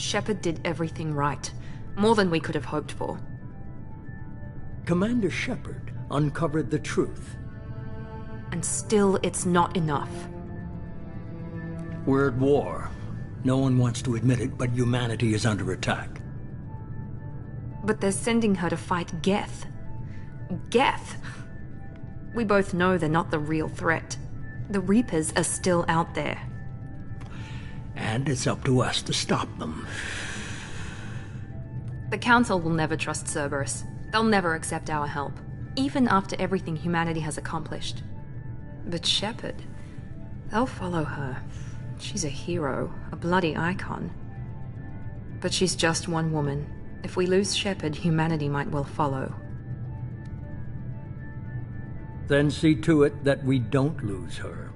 Shepard did everything right. More than we could have hoped for. Commander Shepard uncovered the truth. And still, it's not enough. We're at war. No one wants to admit it, but humanity is under attack. But they're sending her to fight Geth. Geth! We both know they're not the real threat. The Reapers are still out there. And it's up to us to stop them. The Council will never trust Cerberus. They'll never accept our help, even after everything humanity has accomplished. But Shepard, they'll follow her. She's a hero, a bloody icon. But she's just one woman. If we lose Shepard, humanity might well follow. Then see to it that we don't lose her.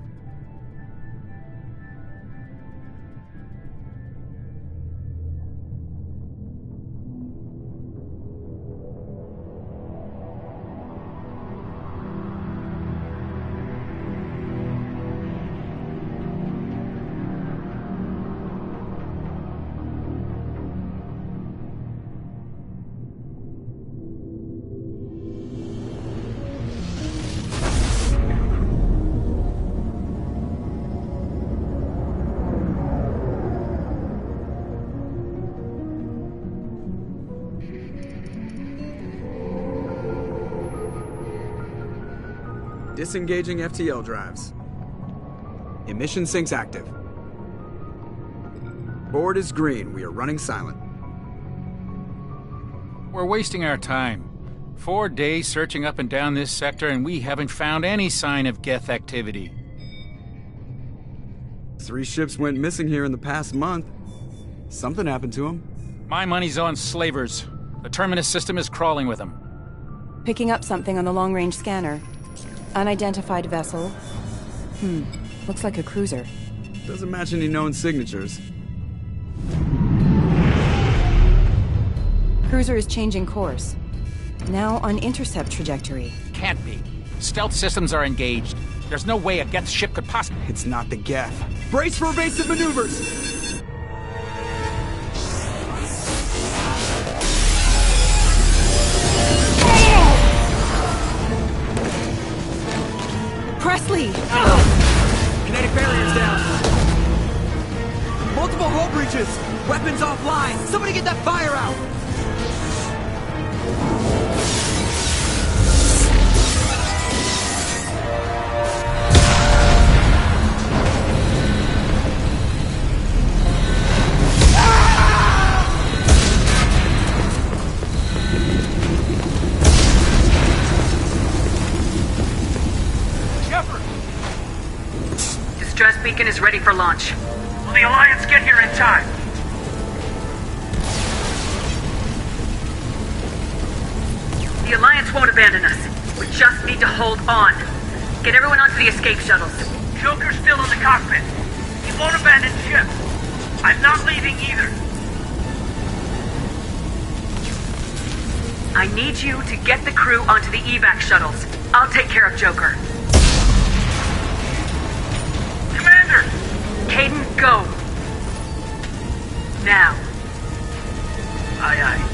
Disengaging FTL drives. Emission sinks active. Board is green. We are running silent. We're wasting our time. 4 days searching up and down this sector, and we haven't found any sign of Geth activity. 3 ships went missing here in the past month. Something happened to them. My money's on slavers. The Terminus system is crawling with them. Picking up something on the long-range scanner. Unidentified vessel. Looks like a cruiser. Doesn't match any known signatures. Cruiser is changing course. Now on intercept trajectory. Can't be. Stealth systems are engaged. There's no way a Geth ship could possibly... It's not the Geth. Brace for evasive maneuvers! Presley! Kinetic barriers down. Multiple hull breaches. Weapons offline. Somebody get that fire out. Distress beacon is ready for launch. Will the Alliance get here in time? The Alliance won't abandon us. We just need to hold on. Get everyone onto the escape shuttles. Joker's still in the cockpit. He won't abandon ship. I'm not leaving either. I need you to get the crew onto the evac shuttles. I'll take care of Joker. Commander! Caden, go! Now. Aye, aye.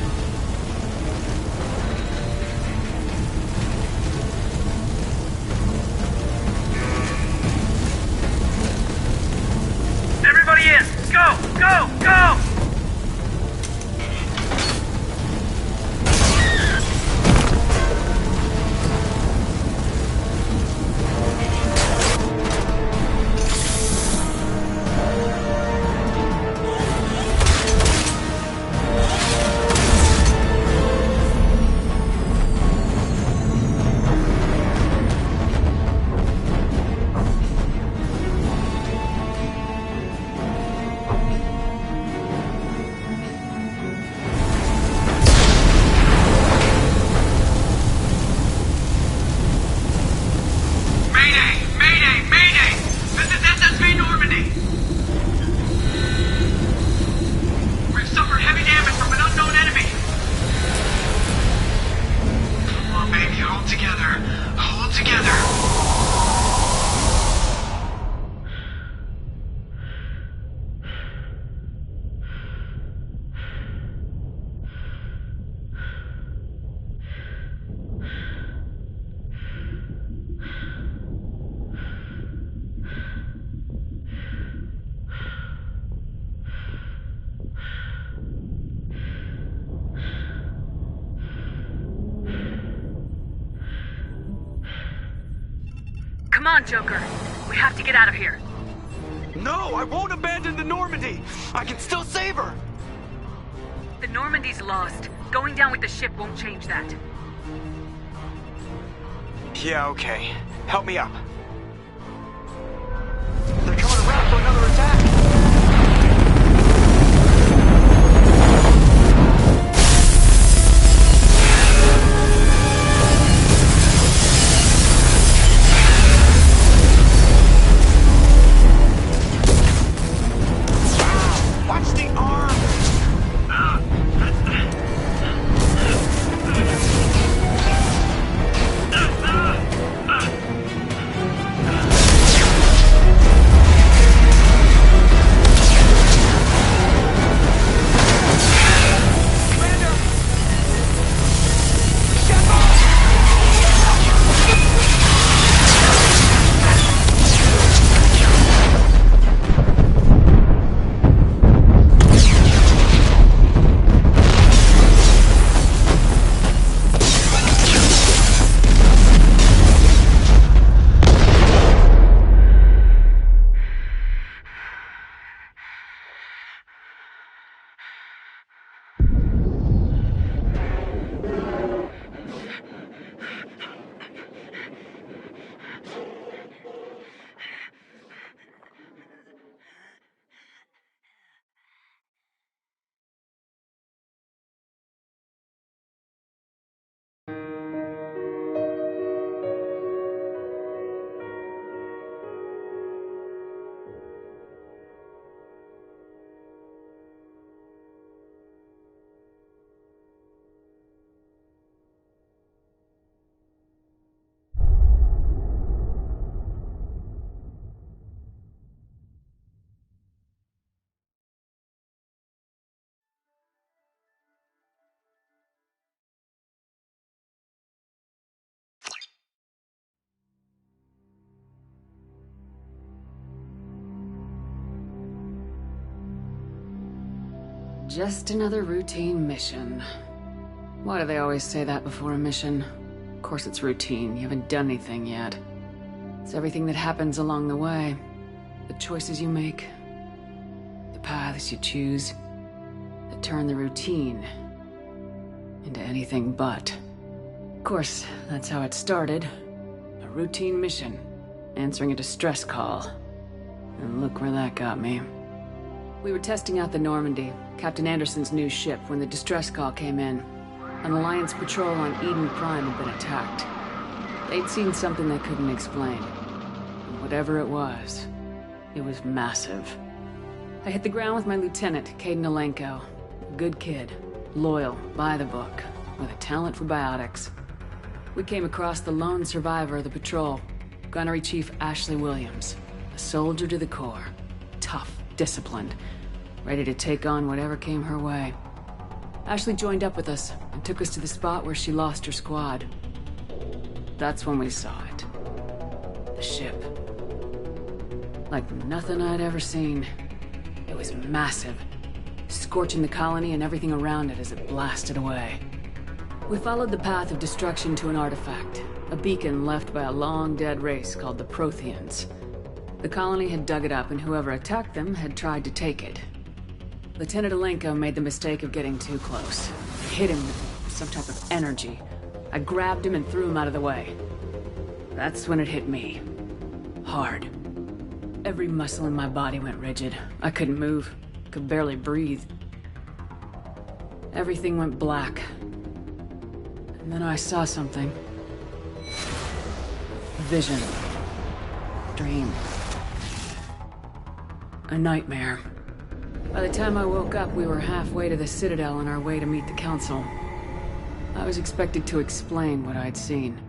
Everybody in! Go! Go! Go! Come on, Joker. We have to get out of here. No, I won't abandon the Normandy! I can still save her! The Normandy's lost. Going down with the ship won't change that. Yeah, okay. Help me up. They're coming around for another attack! Watch the arm! Just another routine mission. Why do they always say that before a mission? Of course it's routine, you haven't done anything yet. It's everything that happens along the way. The choices you make, the paths you choose, that turn the routine into anything but. Of course, that's how it started. A routine mission, answering a distress call. And look where that got me. We were testing out the Normandy, Captain Anderson's new ship, when the distress call came in. An Alliance patrol on Eden Prime had been attacked. They'd seen something they couldn't explain. And whatever it was massive. I hit the ground with my lieutenant, Caden Alenko. A good kid, loyal, by the book, with a talent for biotics. We came across the lone survivor of the patrol, Gunnery Chief Ashley Williams. A soldier to the core. Tough, disciplined, ready to take on whatever came her way. Ashley joined up with us and took us to the spot where she lost her squad. That's when we saw it. The ship. Like nothing I'd ever seen. It was massive, scorching the colony and everything around it as it blasted away. We followed the path of destruction to an artifact, a beacon left by a long-dead race called the Protheans. The colony had dug it up, and whoever attacked them had tried to take it. Lieutenant Alenko made the mistake of getting too close. I hit him with some type of energy. I grabbed him and threw him out of the way. That's when it hit me. Hard. Every muscle in my body went rigid. I couldn't move. Could barely breathe. Everything went black. And then I saw something. A vision. Dream. A nightmare. By the time I woke up, we were halfway to the Citadel on our way to meet the Council. I was expected to explain what I'd seen.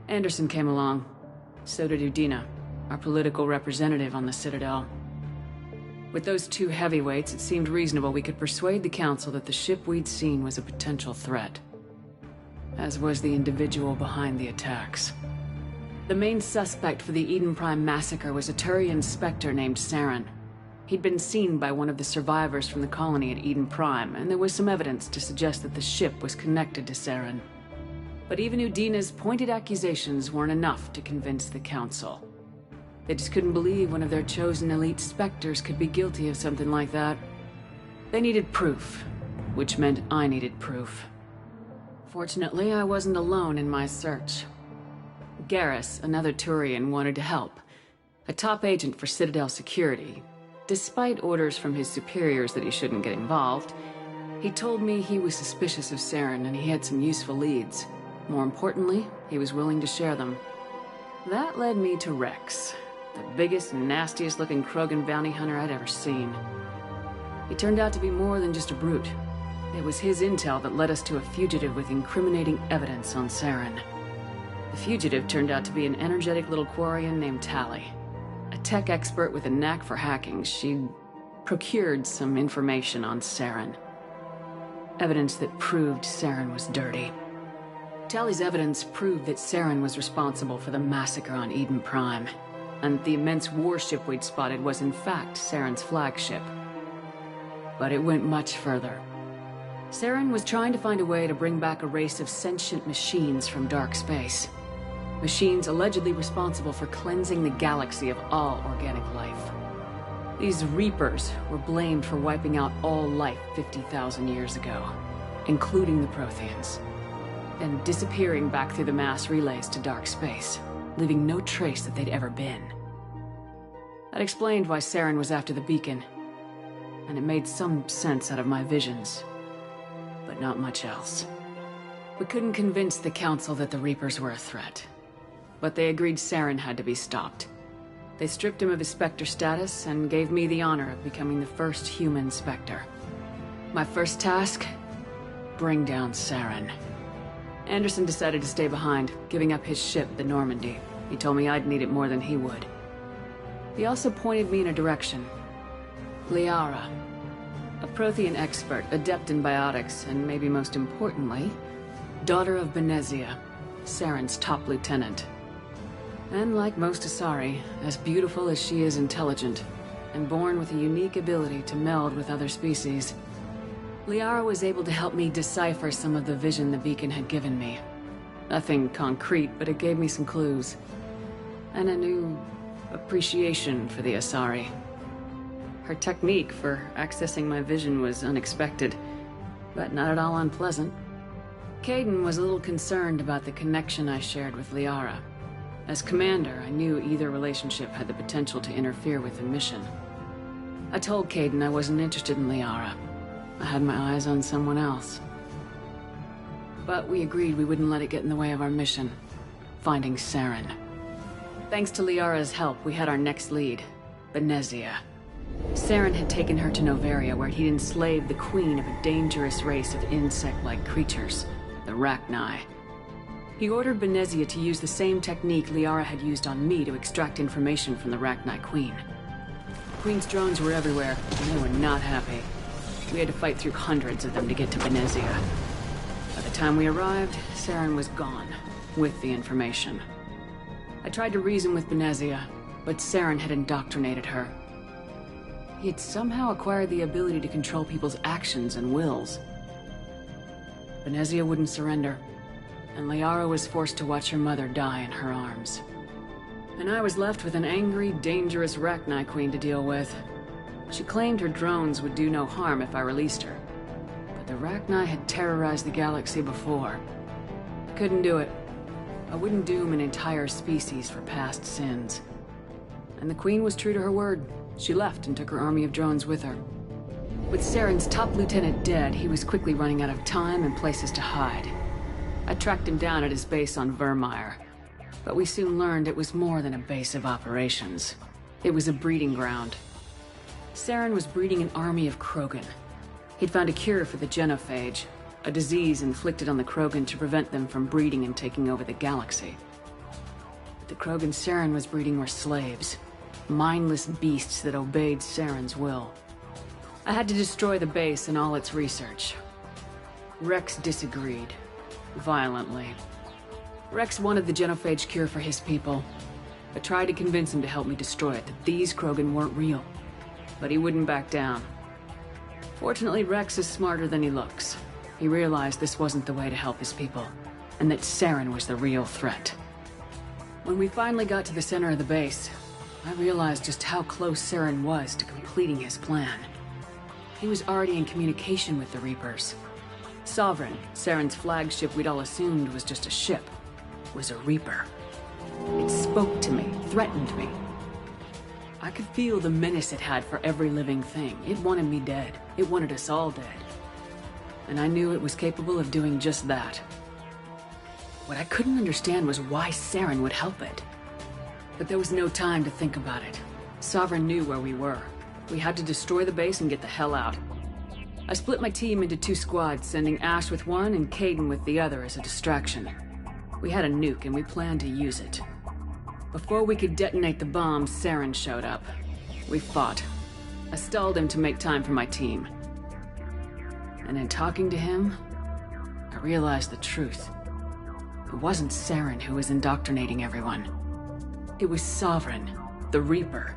Anderson came along. So did Udina, our political representative on the Citadel. With those two heavyweights, it seemed reasonable we could persuade the Council that the ship we'd seen was a potential threat. As was the individual behind the attacks. The main suspect for the Eden Prime massacre was a Turian Spectre named Saren. He'd been seen by one of the survivors from the colony at Eden Prime, and there was some evidence to suggest that the ship was connected to Saren. But even Udina's pointed accusations weren't enough to convince the Council. They just couldn't believe one of their chosen elite Spectres could be guilty of something like that. They needed proof, which meant I needed proof. Fortunately, I wasn't alone in my search. Garrus, another Turian, wanted to help. A top agent for Citadel Security. Despite orders from his superiors that he shouldn't get involved, he told me he was suspicious of Saren and he had some useful leads. More importantly, he was willing to share them. That led me to Rex, the biggest and nastiest looking Krogan bounty hunter I'd ever seen. He turned out to be more than just a brute. It was his intel that led us to a fugitive with incriminating evidence on Saren. The fugitive turned out to be an energetic little Quarian named Tali. A tech expert with a knack for hacking, she'd procured some information on Saren. Evidence that proved Saren was dirty. Tali's evidence proved that Saren was responsible for the massacre on Eden Prime, and the immense warship we'd spotted was in fact Saren's flagship. But it went much further. Saren was trying to find a way to bring back a race of sentient machines from dark space. Machines allegedly responsible for cleansing the galaxy of all organic life. These Reapers were blamed for wiping out all life 50,000 years ago, including the Protheans, then disappearing back through the mass relays to dark space, leaving no trace that they'd ever been. That explained why Saren was after the beacon, and it made some sense out of my visions, but not much else. We couldn't convince the Council that the Reapers were a threat, but they agreed Saren had to be stopped. They stripped him of his Spectre status and gave me the honor of becoming the first human Spectre. My first task? Bring down Saren. Anderson decided to stay behind, giving up his ship, the Normandy. He told me I'd need it more than he would. He also pointed me in a direction. Liara. A Prothean expert, adept in biotics, and maybe most importantly, daughter of Benezia, Saren's top lieutenant. And like most Asari, as beautiful as she is intelligent, and born with a unique ability to meld with other species, Liara was able to help me decipher some of the vision the beacon had given me. Nothing concrete, but it gave me some clues. And a new appreciation for the Asari. Her technique for accessing my vision was unexpected, but not at all unpleasant. Kaidan was a little concerned about the connection I shared with Liara. As commander, I knew either relationship had the potential to interfere with the mission. I told Kaidan I wasn't interested in Liara. I had my eyes on someone else. But we agreed we wouldn't let it get in the way of our mission, finding Saren. Thanks to Liara's help, we had our next lead, Benezia. Saren had taken her to Noveria, where he'd enslaved the queen of a dangerous race of insect-like creatures, the Rachni. He ordered Benezia to use the same technique Liara had used on me to extract information from the Rachni queen. The queen's drones were everywhere, and they were not happy. We had to fight through hundreds of them to get to Benezia. By the time we arrived, Saren was gone, with the information. I tried to reason with Benezia, but Saren had indoctrinated her. He had somehow acquired the ability to control people's actions and wills. Benezia wouldn't surrender, and Liara was forced to watch her mother die in her arms. And I was left with an angry, dangerous Rachni queen to deal with. She claimed her drones would do no harm if I released her, but the Rachni had terrorized the galaxy before. I couldn't do it. I wouldn't doom an entire species for past sins. And the queen was true to her word. She left and took her army of drones with her. With Saren's top lieutenant dead, he was quickly running out of time and places to hide. I tracked him down at his base on Vermeer, but we soon learned it was more than a base of operations. It was a breeding ground. Saren was breeding an army of Krogan. He'd found a cure for the genophage, a disease inflicted on the Krogan to prevent them from breeding and taking over the galaxy. But the Krogan Saren was breeding were slaves, mindless beasts that obeyed Saren's will. I had to destroy the base and all its research. Rex disagreed. Violently. Rex wanted the genophage cure for his people. I tried to convince him to help me destroy it, that these Krogan weren't real. But he wouldn't back down. Fortunately, Rex is smarter than he looks. He realized this wasn't the way to help his people. and that Saren was the real threat. When we finally got to the center of the base, I realized just how close Saren was to completing his plan. He was already in communication with the Reapers. Sovereign, Saren's flagship we'd all assumed was just a ship, was a Reaper. It spoke to me, threatened me. I could feel the menace it had for every living thing. It wanted me dead. It wanted us all dead. And I knew it was capable of doing just that. What I couldn't understand was why Saren would help it. But there was no time to think about it. Sovereign knew where we were. We had to destroy the base and get the hell out. I split my team into 2 squads, sending Ash with one and Kaidan with the other as a distraction. We had a nuke and we planned to use it. Before we could detonate the bomb, Saren showed up. We fought. I stalled him to make time for my team. And in talking to him, I realized the truth. It wasn't Saren who was indoctrinating everyone. It was Sovereign, the Reaper.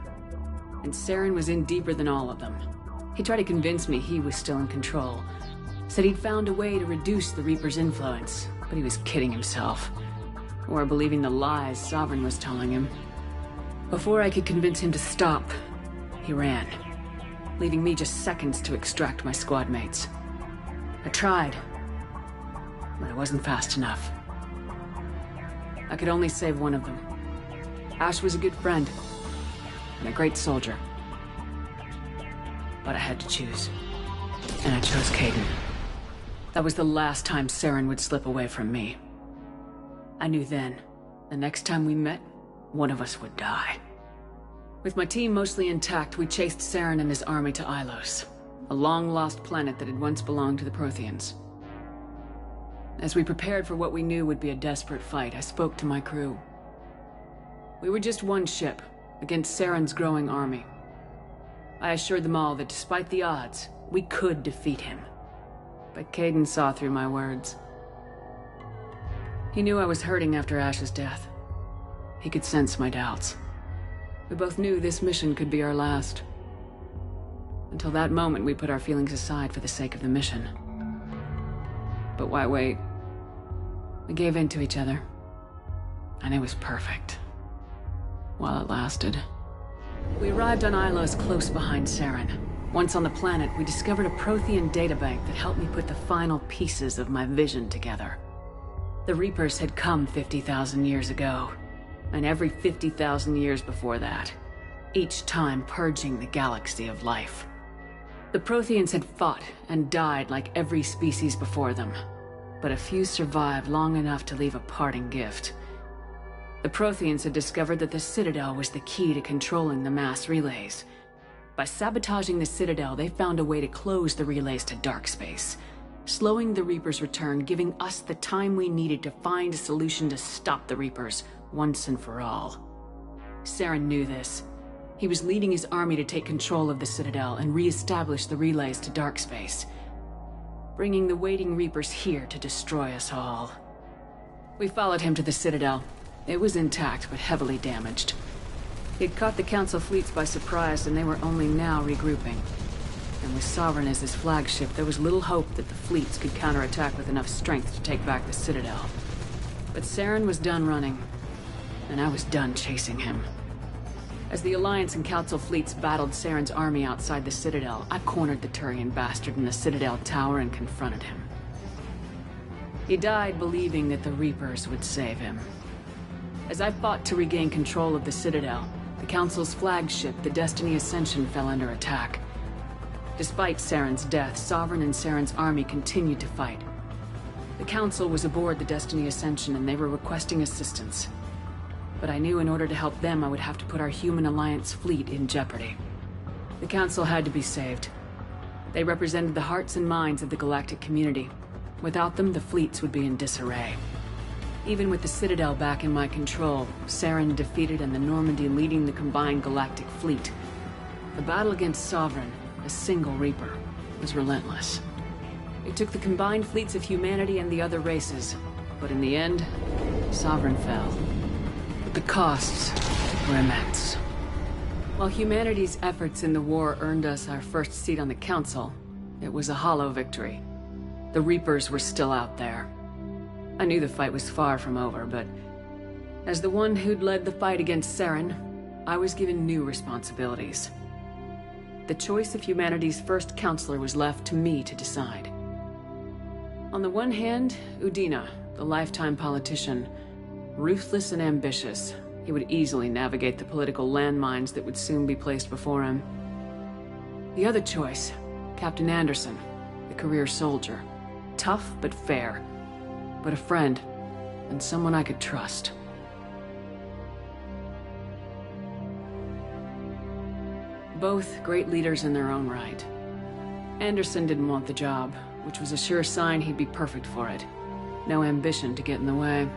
And Saren was in deeper than all of them. He tried to convince me he was still in control. Said he'd found a way to reduce the Reaper's influence, but he was kidding himself. Or believing the lies Sovereign was telling him. Before I could convince him to stop, he ran, leaving me just seconds to extract my squad mates. I tried, but it wasn't fast enough. I could only save one of them. Ash was a good friend, and a great soldier. But I had to choose, and I chose Kaidan. That was the last time Saren would slip away from me. I knew then, the next time we met, one of us would die. With my team mostly intact, we chased Saren and his army to Ilos, a long-lost planet that had once belonged to the Protheans. As we prepared for what we knew would be a desperate fight, I spoke to my crew. We were just one ship, against Saren's growing army. I assured them all that despite the odds, we could defeat him. But Kaidan saw through my words. He knew I was hurting after Ash's death. He could sense my doubts. We both knew this mission could be our last. Until that moment, we put our feelings aside for the sake of the mission. But why wait? We gave in to each other. And it was perfect. While it lasted. We arrived on Ilos close behind Saren. Once on the planet, we discovered a Prothean databank that helped me put the final pieces of my vision together. The Reapers had come 50,000 years ago, and every 50,000 years before that, each time purging the galaxy of life. The Protheans had fought and died like every species before them, but a few survived long enough to leave a parting gift. The Protheans had discovered that the Citadel was the key to controlling the mass relays. By sabotaging the Citadel, they found a way to close the relays to dark space, slowing the Reapers' return, giving us the time we needed to find a solution to stop the Reapers once and for all. Saren knew this. He was leading his army to take control of the Citadel and re-establish the relays to dark space, bringing the waiting Reapers here to destroy us all. We followed him to the Citadel. It was intact, but heavily damaged. He'd caught the Council fleets by surprise, and they were only now regrouping. And with Sovereign as his flagship, there was little hope that the fleets could counterattack with enough strength to take back the Citadel. But Saren was done running, and I was done chasing him. As the Alliance and Council fleets battled Saren's army outside the Citadel, I cornered the Turian bastard in the Citadel tower and confronted him. He died believing that the Reapers would save him. As I fought to regain control of the Citadel, the Council's flagship, the Destiny Ascension, fell under attack. Despite Saren's death, Sovereign and Saren's army continued to fight. The Council was aboard the Destiny Ascension and they were requesting assistance. But I knew in order to help them, I would have to put our human Alliance fleet in jeopardy. The Council had to be saved. They represented the hearts and minds of the galactic community. Without them, the fleets would be in disarray. Even with the Citadel back in my control, Saren defeated and the Normandy leading the combined galactic fleet. The battle against Sovereign, a single Reaper, was relentless. It took the combined fleets of humanity and the other races, but in the end, Sovereign fell. But the costs were immense. While humanity's efforts in the war earned us our first seat on the Council, it was a hollow victory. The Reapers were still out there. I knew the fight was far from over, but as the one who'd led the fight against Saren, I was given new responsibilities. The choice of humanity's first counselor was left to me to decide. On the one hand, Udina, the lifetime politician, ruthless and ambitious. He would easily navigate the political landmines that would soon be placed before him. The other choice, Captain Anderson, the career soldier. Tough but fair, but a friend, and someone I could trust. Both great leaders in their own right. Anderson didn't want the job, which was a sure sign he'd be perfect for it. No ambition to get in the way.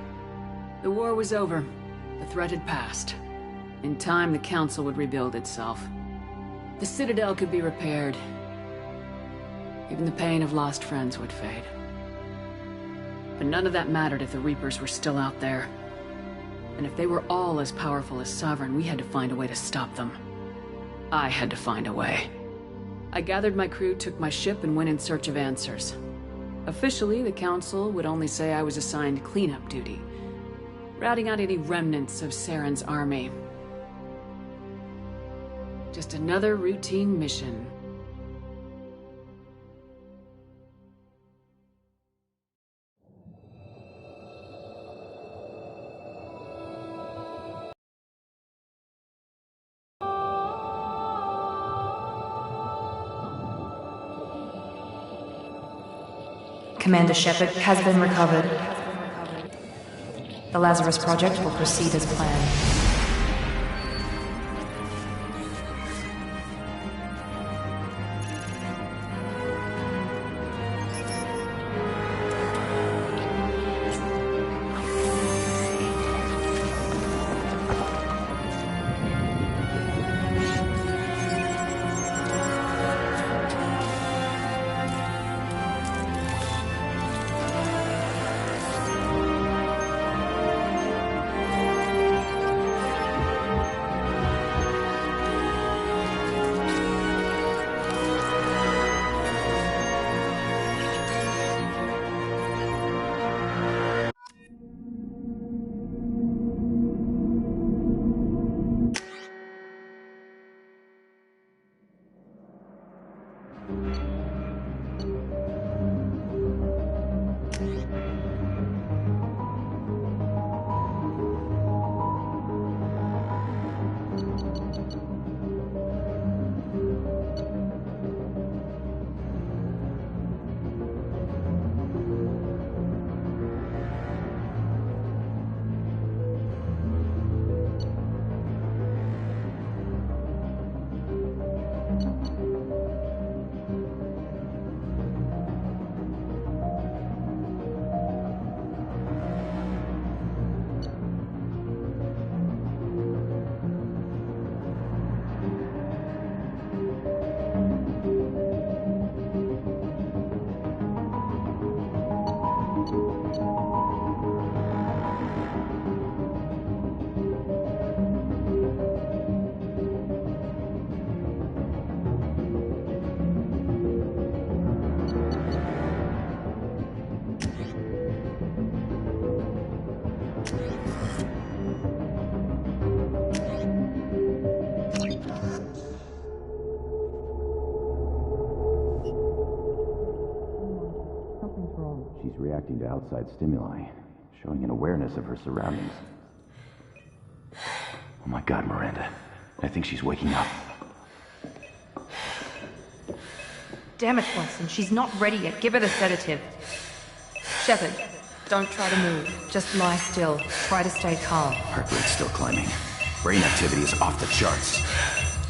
The war was over. The threat had passed. In time, the Council would rebuild itself. The Citadel could be repaired. Even the pain of lost friends would fade. But none of that mattered if the Reapers were still out there. And if they were all as powerful as Sovereign, we had to find a way to stop them. I had to find a way. I gathered my crew, took my ship, and went in search of answers. Officially, the Council would only say I was assigned cleanup duty, routing out any remnants of Saren's army. Just another routine mission. Commander Shepard has been recovered. The Lazarus Project will proceed as planned. She's reacting to outside stimuli, showing an awareness of her surroundings. Oh my God, Miranda. I think she's waking up. Damn it, Watson, she's not ready yet. Give her the sedative. Shepard, don't try to move. Just lie still. Try to stay calm. Heart rate's still climbing. Brain activity is off the charts.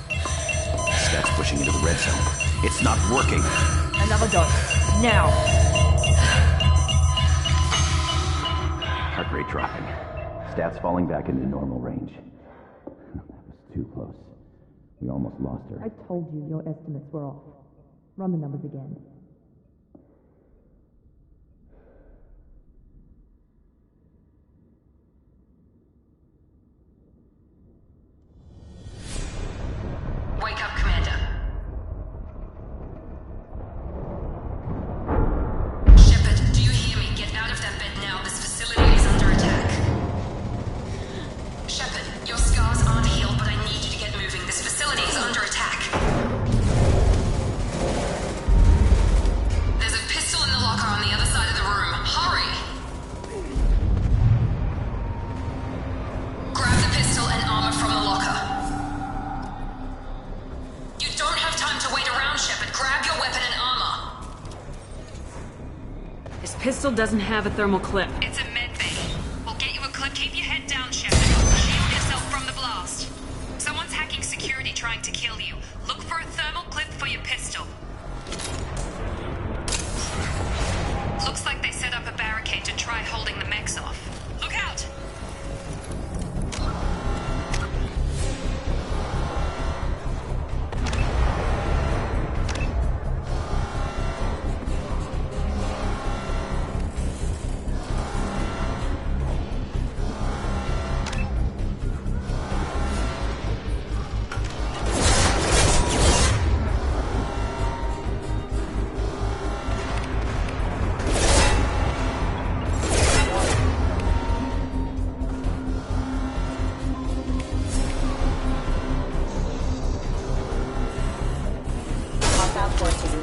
Stats pushing into the red zone. It's not working. Another dose. Now. Heart rate dropping. Stats falling back into normal range. That was too close. We almost lost her. I told you your estimates were off. Run the numbers again. Wake up, Commander. Shepard, do you hear me? Get out of that bed now. This pistol doesn't have a thermal clip. It's a med bay. We'll get you a clip. Keep your head down, Shepard. Shield yourself from the blast. Someone's hacking security trying to kill you. Look for a thermal clip for your pistol. Looks like they set up a barricade to try holding the mechs off. Look out!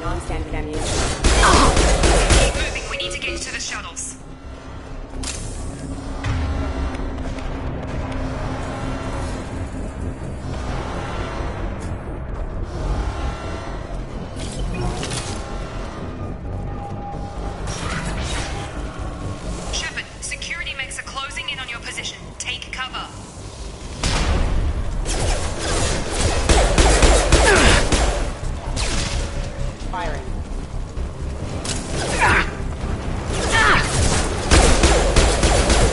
Non-standard ammunition. Keep moving. We need to get you to the shuttles. Shepard, security mechs are closing in on your position. Take cover. Firing.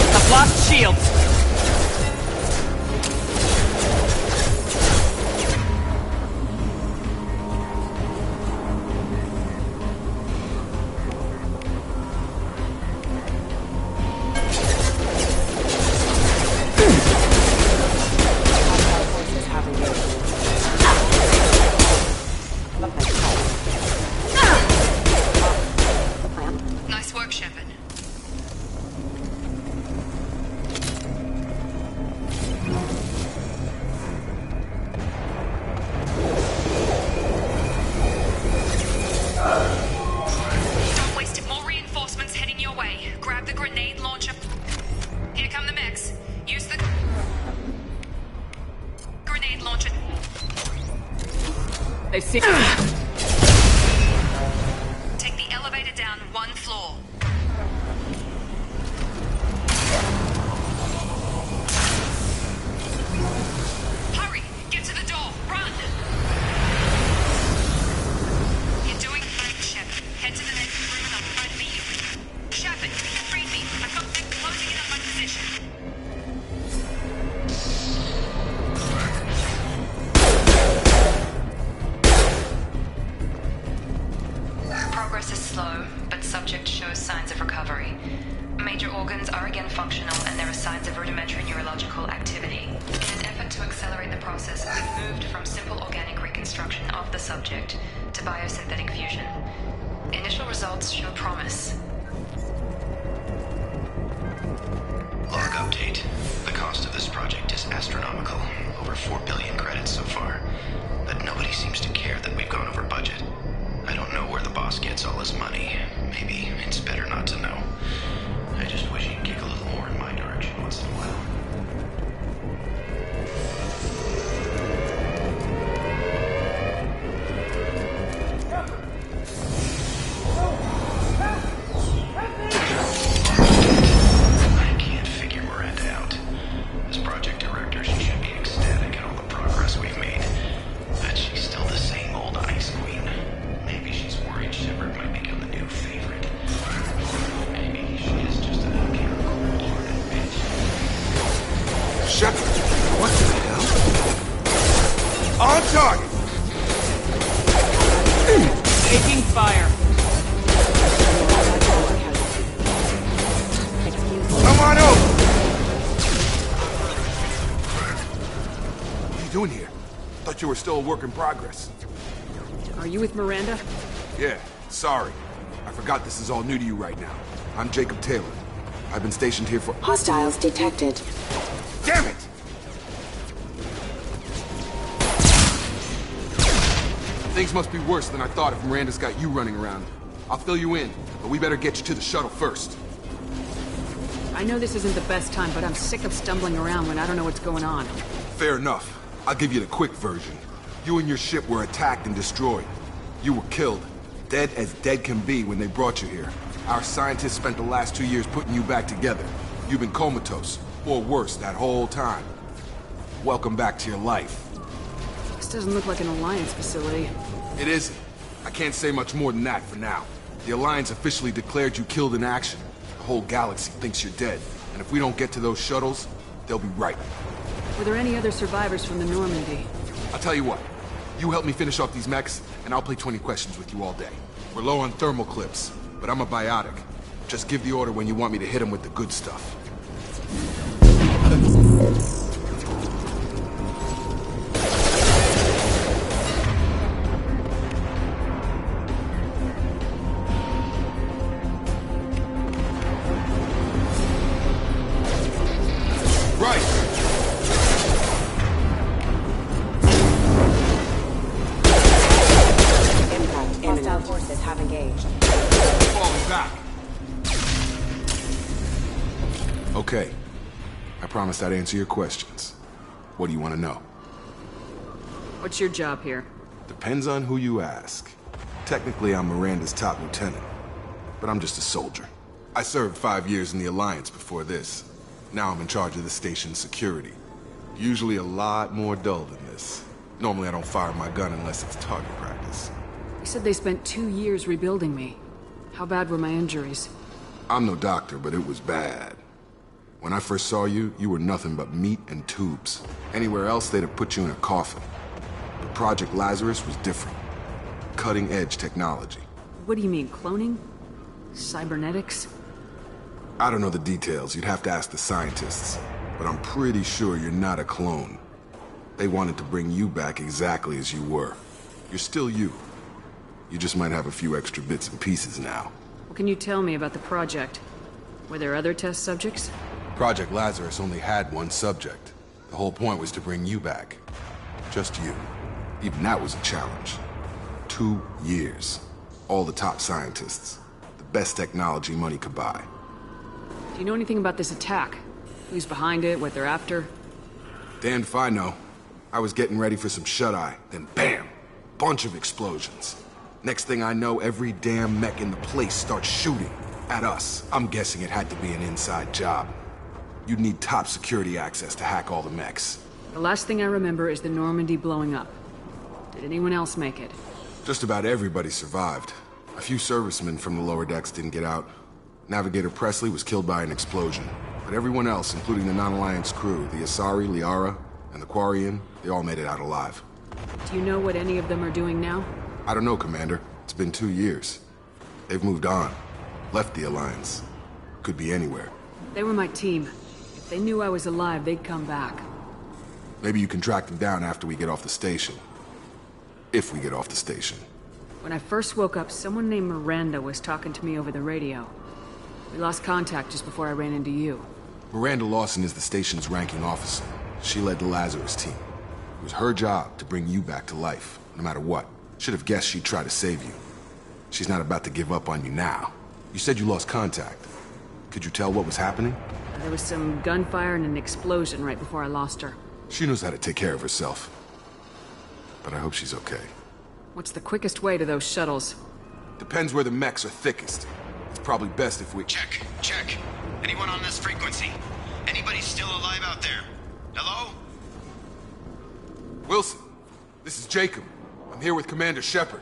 I've lost shields. Forces have engaged. Nice work, Shepard. Don't waste it. More reinforcements heading your way. Grab the grenade launcher. Here come the mechs. Use the grenade launcher. They see. Take the elevator down one floor. Hurry! Get to the door! Run! You're doing great, Shepard. Head to the next room and I'll try to meet you. Shepard, read me. I've got them closing in on my position. Progress is slow, but subject shows signs of recovery. Major organs are again functional, and there are signs of rudimentary neurological activity. In an effort to accelerate the process, we've moved from simple organic reconstruction of the subject to biosynthetic fusion. Initial results show promise. Log update. The cost of this project is astronomical. Over 4 billion credits so far. But nobody seems to care that we've gone over budget. I don't know where the boss gets all his money. Maybe it's better not to know. I just wish he'd kick a little more in my direction once in a while. I can't figure Miranda out. As project director, she should be ecstatic at all the progress we've made. But she's still the same old ice queen. Maybe she's worried Shepard might become the new favorite. Maybe she is just an uncaring, cold-hearted bitch. Shepard, what the hell? On target! Taking fire. Come on over! What are you doing here? Thought you were still a work in progress. Are you with Miranda? Yeah, sorry. I forgot this is all new to you right now. I'm Jacob Taylor. I've been stationed here for— Hostiles detected. Damn it! Things must be worse than I thought if Miranda's got you running around. I'll fill you in, but we better get you to the shuttle first. I know this isn't the best time, but I'm sick of stumbling around when I don't know what's going on. Fair enough. I'll give you the quick version. You and your ship were attacked and destroyed. You were killed. Dead as dead can be when they brought you here. Our scientists spent the last 2 years putting you back together. You've been comatose, or worse, that whole time. Welcome back to your life. This doesn't look like an Alliance facility. It isn't. I can't say much more than that for now. The Alliance officially declared you killed in action. The whole galaxy thinks you're dead. And if we don't get to those shuttles, they'll be right. Were there any other survivors from the Normandy? I'll tell you what. You help me finish off these mechs, and I'll play 20 questions with you all day. We're low on thermal clips, but I'm a biotic. Just give the order when you want me to hit them with the good stuff. Okay. I promised I'd answer your questions. What do you want to know? What's your job here? Depends on who you ask. Technically, I'm Miranda's top lieutenant, but I'm just a soldier. I served 5 years in the Alliance before this. Now I'm in charge of the station's security. Usually a lot more dull than this. Normally I don't fire my gun unless it's target practice. You said they spent 2 years rebuilding me. How bad were my injuries? I'm no doctor, but it was bad. When I first saw you, you were nothing but meat and tubes. Anywhere else, they'd have put you in a coffin. But Project Lazarus was different. Cutting-edge technology. What do you mean, cloning? Cybernetics? I don't know the details. You'd have to ask the scientists. But I'm pretty sure you're not a clone. They wanted to bring you back exactly as you were. You're still you. You just might have a few extra bits and pieces now. What can you tell me about the project? Were there other test subjects? Project Lazarus only had one subject. The whole point was to bring you back. Just you. Even that was a challenge. 2 years. All the top scientists. The best technology money could buy. Do you know anything about this attack? Who's behind it, what they're after? Damned if I know. I was getting ready for some shut-eye, then bam! Bunch of explosions. Next thing I know, every damn mech in the place starts shooting. At us. I'm guessing it had to be an inside job. You'd need top security access to hack all the mechs. The last thing I remember is the Normandy blowing up. Did anyone else make it? Just about everybody survived. A few servicemen from the lower decks didn't get out. Navigator Presley was killed by an explosion. But everyone else, including the non-Alliance crew, the Asari, Liara, and the Quarian, they all made it out alive. Do you know what any of them are doing now? I don't know, Commander. It's been 2 years. They've moved on. Left the Alliance. Could be anywhere. They were my team. If they knew I was alive, they'd come back. Maybe you can track them down after we get off the station. If we get off the station. When I first woke up, someone named Miranda was talking to me over the radio. We lost contact just before I ran into you. Miranda Lawson is the station's ranking officer. She led the Lazarus team. It was her job to bring you back to life, no matter what. Should have guessed she'd try to save you. She's not about to give up on you now. You said you lost contact. Could you tell what was happening? There was some gunfire and an explosion right before I lost her. She knows how to take care of herself. But I hope she's okay. What's the quickest way to those shuttles? Depends where the mechs are thickest. It's probably best if we... Check. Anyone on this frequency? Anybody still alive out there? Hello? Wilson, this is Jacob. I'm here with Commander Shepard.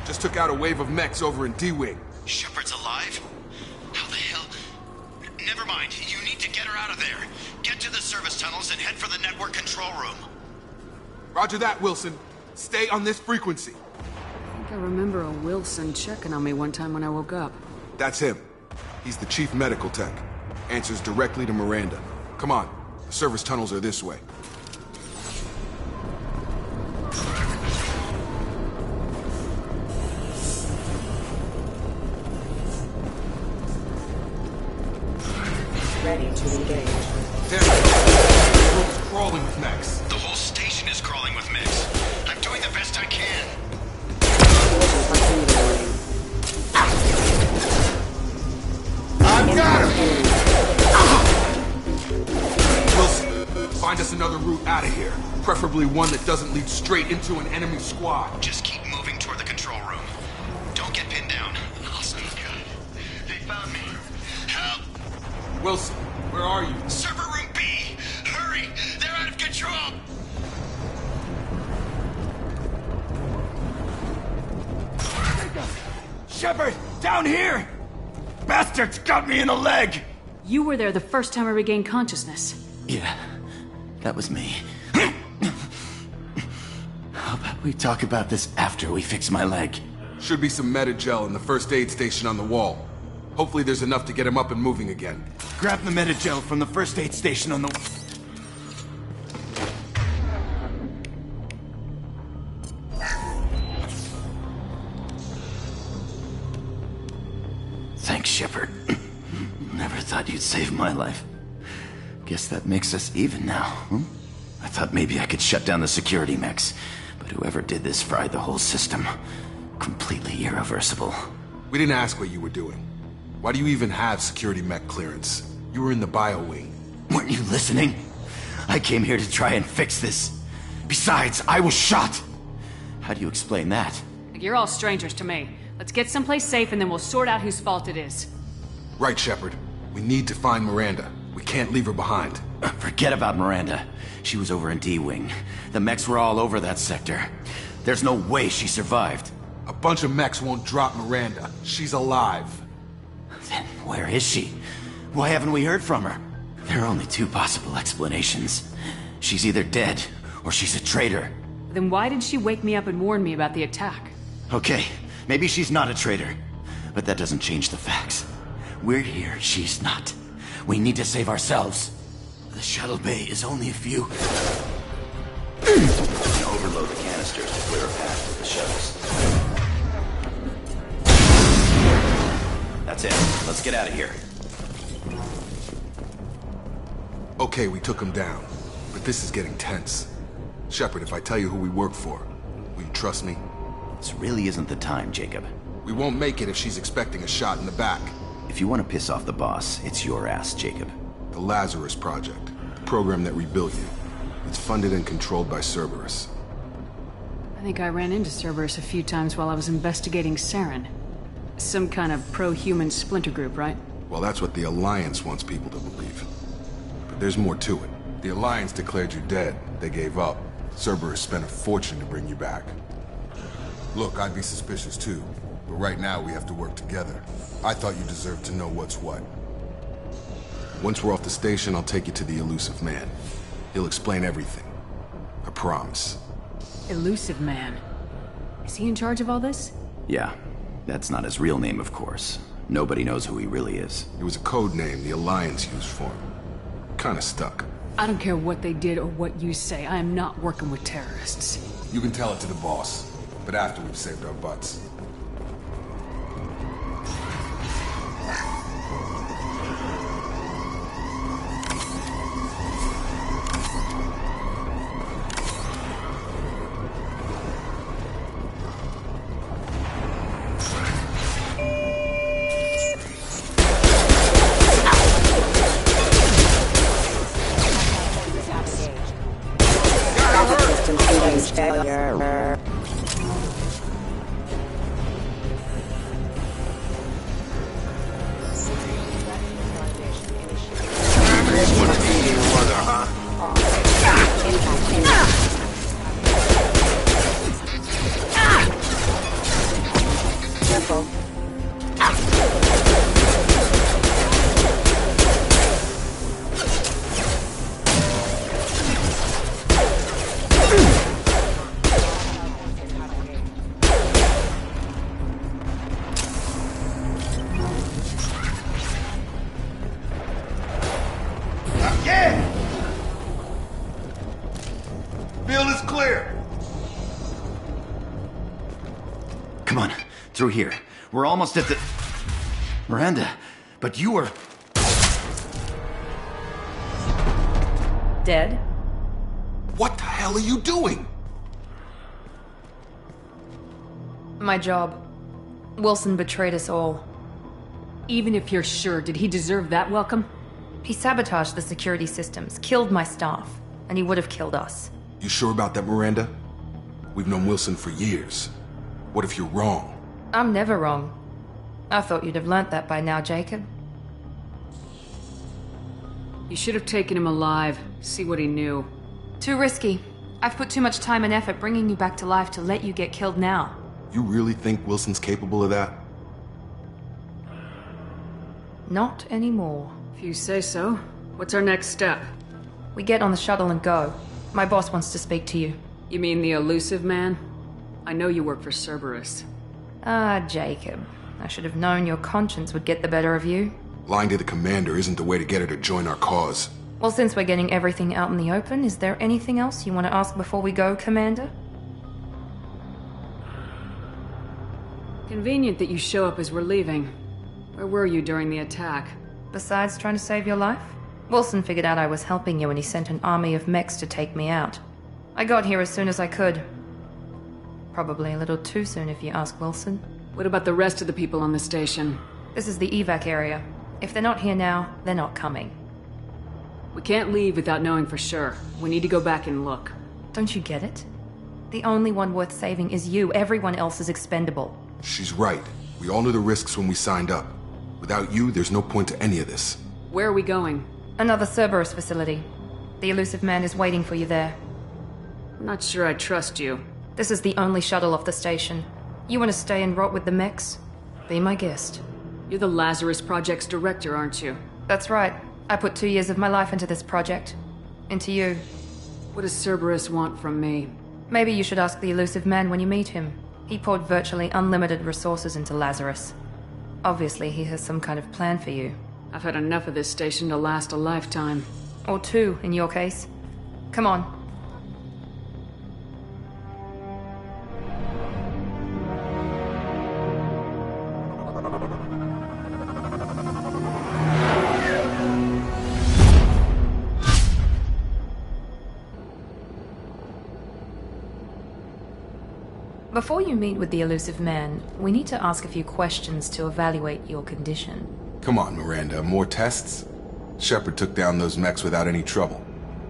Just took out a wave of mechs over in D-Wing. Shepard's alive? How the hell? Never mind. You need to get her out of there. Get to the service tunnels and head for the network control room. Roger that, Wilson. Stay on this frequency. I think I remember a Wilson checking on me one time when I woke up. That's him. He's the chief medical tech. Answers directly to Miranda. Come on. The service tunnels are this way. Ready to engage. Damn it! Room's crawling with mechs. The whole station is crawling with mechs. I'm doing the best I can. I've got him! Wilson, find us another route out of here. Preferably one that doesn't lead straight into an enemy squad. Just keep moving toward the control room. Don't get pinned down. Awesome. Wilson, where are you? Server room B! Hurry! They're out of control! Shepard! Down here! Bastards got me in the leg! You were there the first time I regained consciousness. Yeah, that was me. How about we talk about this after we fix my leg? Should be some Metagel in the first aid station on the wall. Hopefully there's enough to get him up and moving again. Grab the Metagel from the first aid station on the... Thanks, Shepard. Never thought you'd save my life. Guess that makes us even now, huh? I thought maybe I could shut down the security mechs, but whoever did this fried the whole system. Completely irreversible. We didn't ask what you were doing. Why do you even have security mech clearance? You were in the bio wing. Weren't you listening? I came here to try and fix this. Besides, I was shot. How do you explain that? You're all strangers to me. Let's get someplace safe and then we'll sort out whose fault it is. Right, Shepard. We need to find Miranda. We can't leave her behind. Forget about Miranda. She was over in D-Wing. The mechs were all over that sector. There's no way she survived. A bunch of mechs won't drop Miranda. She's alive. Then where is she? Why haven't we heard from her? There are only two possible explanations. She's either dead, or she's a traitor. Then why did she wake me up and warn me about the attack? Okay, maybe she's not a traitor. But that doesn't change the facts. We're here, she's not. We need to save ourselves. The shuttle bay is only a few... Overload the canisters to clear a path to the shuttles. That's it. Let's get out of here. Okay, we took him down. But this is getting tense. Shepard, if I tell you who we work for, will you trust me? This really isn't the time, Jacob. We won't make it if she's expecting a shot in the back. If you want to piss off the boss, it's your ass, Jacob. The Lazarus Project. The program that rebuilt you. It's funded and controlled by Cerberus. I think I ran into Cerberus a few times while I was investigating Saren. Some kind of pro-human splinter group, right? Well, that's what the Alliance wants people to believe. But there's more to it. The Alliance declared you dead. They gave up. Cerberus spent a fortune to bring you back. Look, I'd be suspicious too. But right now, we have to work together. I thought you deserved to know what's what. Once we're off the station, I'll take you to the Elusive Man. He'll explain everything. I promise. Elusive Man. Is he in charge of all this? Yeah. That's not his real name, of course. Nobody knows who he really is. It was a code name the Alliance used for him. Kinda stuck. I don't care what they did or what you say. I am not working with terrorists. You can tell it to the boss. But after we've saved our butts. Through here. We're almost at the... Miranda, but you were... Dead? What the hell are you doing? My job. Wilson betrayed us all. Even if you're sure, did he deserve that welcome? He sabotaged the security systems, killed my staff, and he would have killed us. You sure about that, Miranda? We've known Wilson for years. What if you're wrong? I'm never wrong. I thought you'd have learnt that by now, Jacob. You should have taken him alive. See what he knew. Too risky. I've put too much time and effort bringing you back to life to let you get killed now. You really think Wilson's capable of that? Not anymore. If you say so. What's our next step? We get on the shuttle and go. My boss wants to speak to you. You mean the elusive man? I know you work for Cerberus. Ah, Jacob. I should have known your conscience would get the better of you. Lying to the commander isn't the way to get her to join our cause. Well, since we're getting everything out in the open, is there anything else you want to ask before we go, Commander? Convenient that you show up as we're leaving. Where were you during the attack? Besides trying to save your life? Wilson figured out I was helping you and he sent an army of mechs to take me out. I got here as soon as I could. Probably a little too soon if you ask Wilson. What about the rest of the people on the station? This is the evac area. If they're not here now, they're not coming. We can't leave without knowing for sure. We need to go back and look. Don't you get it? The only one worth saving is you. Everyone else is expendable. She's right. We all knew the risks when we signed up. Without you, there's no point to any of this. Where are we going? Another Cerberus facility. The elusive man is waiting for you there. I'm not sure I trust you. This is the only shuttle off the station. You want to stay and rot with the mechs? Be my guest. You're the Lazarus Project's director, aren't you? That's right. I put 2 years of my life into this project. Into you. What does Cerberus want from me? Maybe you should ask the elusive man when you meet him. He poured virtually unlimited resources into Lazarus. Obviously, he has some kind of plan for you. I've had enough of this station to last a lifetime. Or 2, in your case. Come on. Before you meet with the elusive man, we need to ask a few questions to evaluate your condition. Come on, Miranda, more tests? Shepard took down those mechs without any trouble.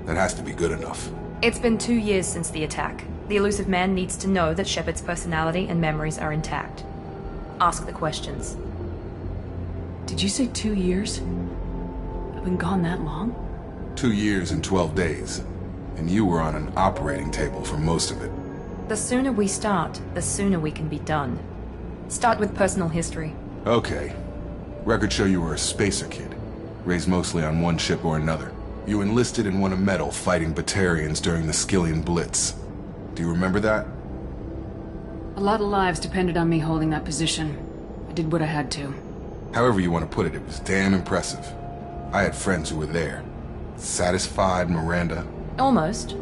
That has to be good enough. It's been 2 years since the attack. The elusive man needs to know that Shepard's personality and memories are intact. Ask the questions. Did you say 2 years? I've been gone that long? 2 years and 12 days. And you were on an operating table for most of it. The sooner we start, the sooner we can be done. Start with personal history. Okay. Records show you were a spacer kid, raised mostly on one ship or another. You enlisted and won a medal fighting Batarians during the Skillian Blitz. Do you remember that? A lot of lives depended on me holding that position. I did what I had to. However you want to put it, it was damn impressive. I had friends who were there. Satisfied, Miranda? Almost.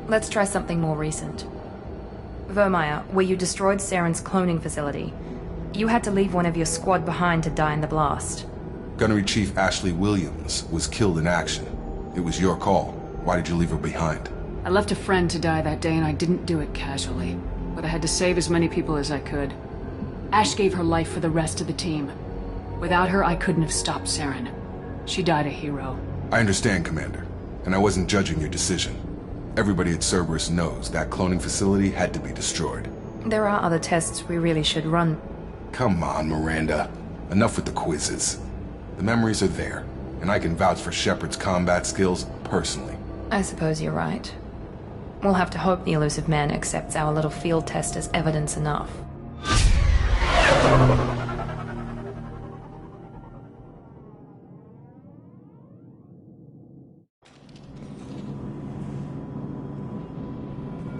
Let's try something more recent. Vermeer, where you destroyed Saren's cloning facility. You had to leave one of your squad behind to die in the blast. Gunnery Chief Ashley Williams was killed in action. It was your call. Why did you leave her behind? I left a friend to die that day and I didn't do it casually. But I had to save as many people as I could. Ash gave her life for the rest of the team. Without her, I couldn't have stopped Saren. She died a hero. I understand, Commander. And I wasn't judging your decision. Everybody at Cerberus knows that cloning facility had to be destroyed. There are other tests we really should run. Come on, Miranda. Enough with the quizzes. The memories are there, and I can vouch for Shepard's combat skills personally. I suppose you're right. We'll have to hope the elusive man accepts our little field test as evidence enough.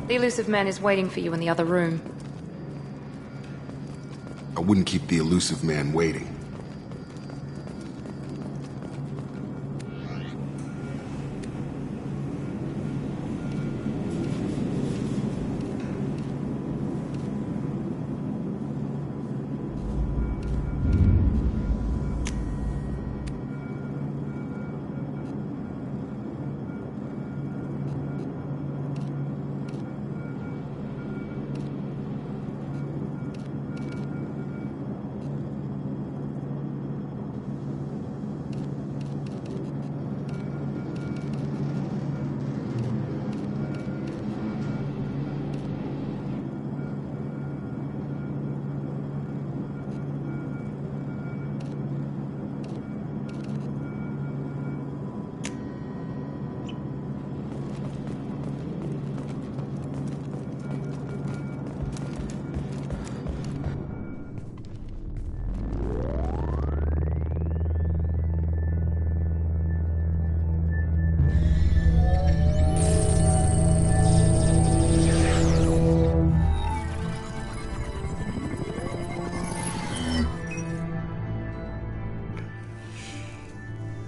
The elusive man is waiting for you in the other room. I wouldn't keep the elusive man waiting.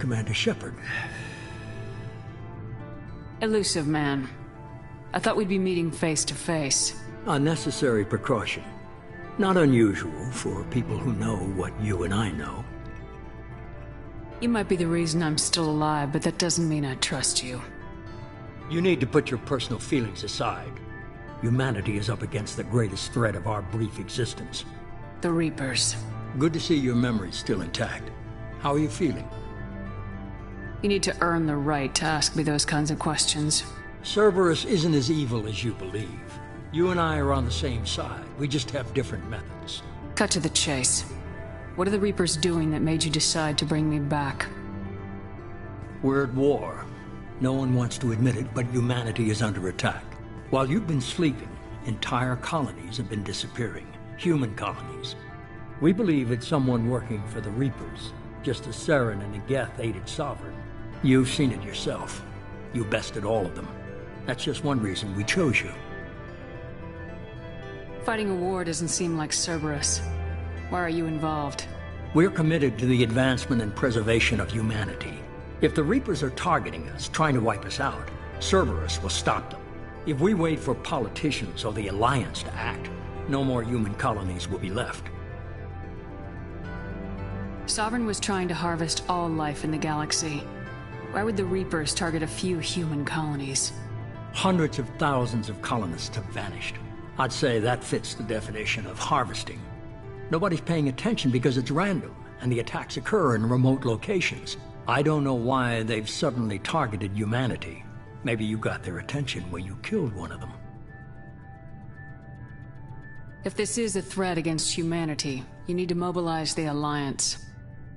Commander Shepard. Elusive man. I thought we'd be meeting face to face. A necessary precaution. Not unusual for people who know what you and I know. You might be the reason I'm still alive, but that doesn't mean I trust you. You need to put your personal feelings aside. Humanity is up against the greatest threat of our brief existence. The Reapers. Good to see your memory's still intact. How are you feeling? You need to earn the right to ask me those kinds of questions. Cerberus isn't as evil as you believe. You and I are on the same side. We just have different methods. Cut to the chase. What are the Reapers doing that made you decide to bring me back? We're at war. No one wants to admit it, but humanity is under attack. While you've been sleeping, entire colonies have been disappearing. Human colonies. We believe it's someone working for the Reapers, just as Saren and the Geth aided Sovereign. You've seen it yourself. You bested all of them. That's just one reason we chose you. Fighting a war doesn't seem like Cerberus. Why are you involved? We're committed to the advancement and preservation of humanity. If the Reapers are targeting us, trying to wipe us out, Cerberus will stop them. If we wait for politicians or the Alliance to act, no more human colonies will be left. Sovereign was trying to harvest all life in the galaxy. Why would the Reapers target a few human colonies? Hundreds of thousands of colonists have vanished. I'd say that fits the definition of harvesting. Nobody's paying attention because it's random, and the attacks occur in remote locations. I don't know why they've suddenly targeted humanity. Maybe you got their attention when you killed one of them. If this is a threat against humanity, you need to mobilize the Alliance.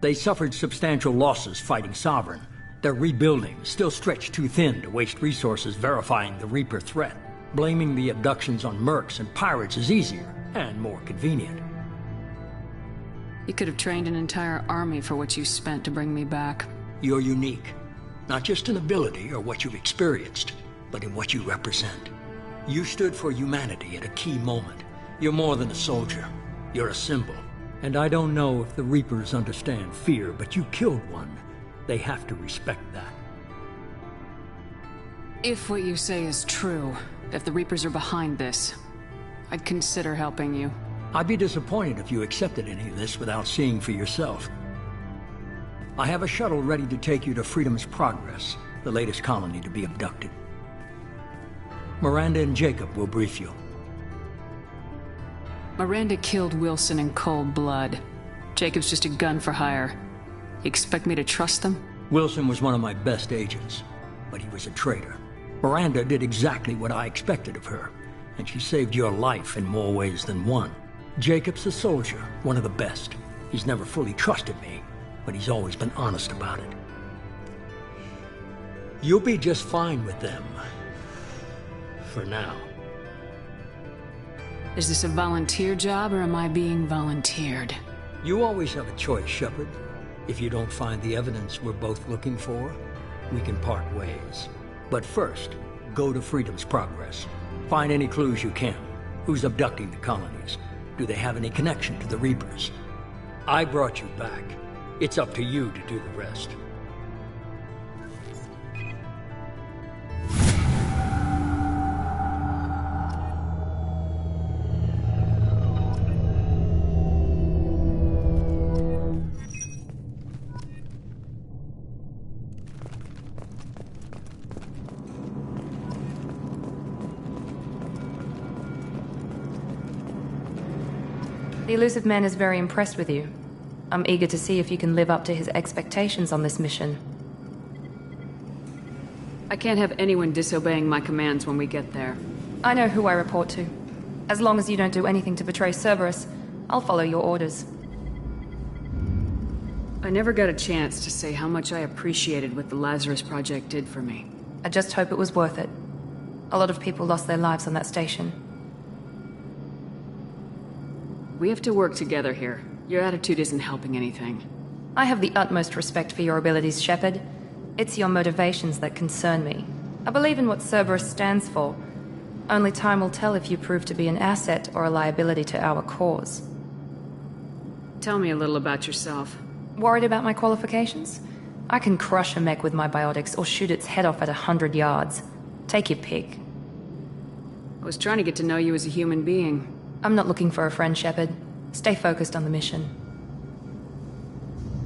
They suffered substantial losses fighting Sovereign. They're rebuilding, still stretched too thin to waste resources verifying the Reaper threat. Blaming the abductions on mercs and pirates is easier, and more convenient. You could have trained an entire army for what you spent to bring me back. You're unique. Not just in ability or what you've experienced, but in what you represent. You stood for humanity at a key moment. You're more than a soldier. You're a symbol. And I don't know if the Reapers understand fear, but you killed one. They have to respect that. If what you say is true, if the Reapers are behind this, I'd consider helping you. I'd be disappointed if you accepted any of this without seeing for yourself. I have a shuttle ready to take you to Freedom's Progress, the latest colony to be abducted. Miranda and Jacob will brief you. Miranda killed Wilson in cold blood. Jacob's just a gun for hire. You expect me to trust them? Wilson was one of my best agents, but he was a traitor. Miranda did exactly what I expected of her, and she saved your life in more ways than one. Jacob's a soldier, one of the best. He's never fully trusted me, but he's always been honest about it. You'll be just fine with them. For now. Is this a volunteer job, or am I being volunteered? You always have a choice, Shepard. If you don't find the evidence we're both looking for, we can part ways. But first, go to Freedom's Progress. Find any clues you can. Who's abducting the colonies? Do they have any connection to the Reapers? I brought you back. It's up to you to do the rest. The Elusive Man is very impressed with you. I'm eager to see if you can live up to his expectations on this mission. I can't have anyone disobeying my commands when we get there. I know who I report to. As long as you don't do anything to betray Cerberus, I'll follow your orders. I never got a chance to say how much I appreciated what the Lazarus Project did for me. I just hope it was worth it. A lot of people lost their lives on that station. We have to work together here. Your attitude isn't helping anything. I have the utmost respect for your abilities, Shepard. It's your motivations that concern me. I believe in what Cerberus stands for. Only time will tell if you prove to be an asset or a liability to our cause. Tell me a little about yourself. Worried about my qualifications? I can crush a mech with my biotics or shoot its head off at 100 yards. Take your pick. I was trying to get to know you as a human being. I'm not looking for a friend, Shepard. Stay focused on the mission.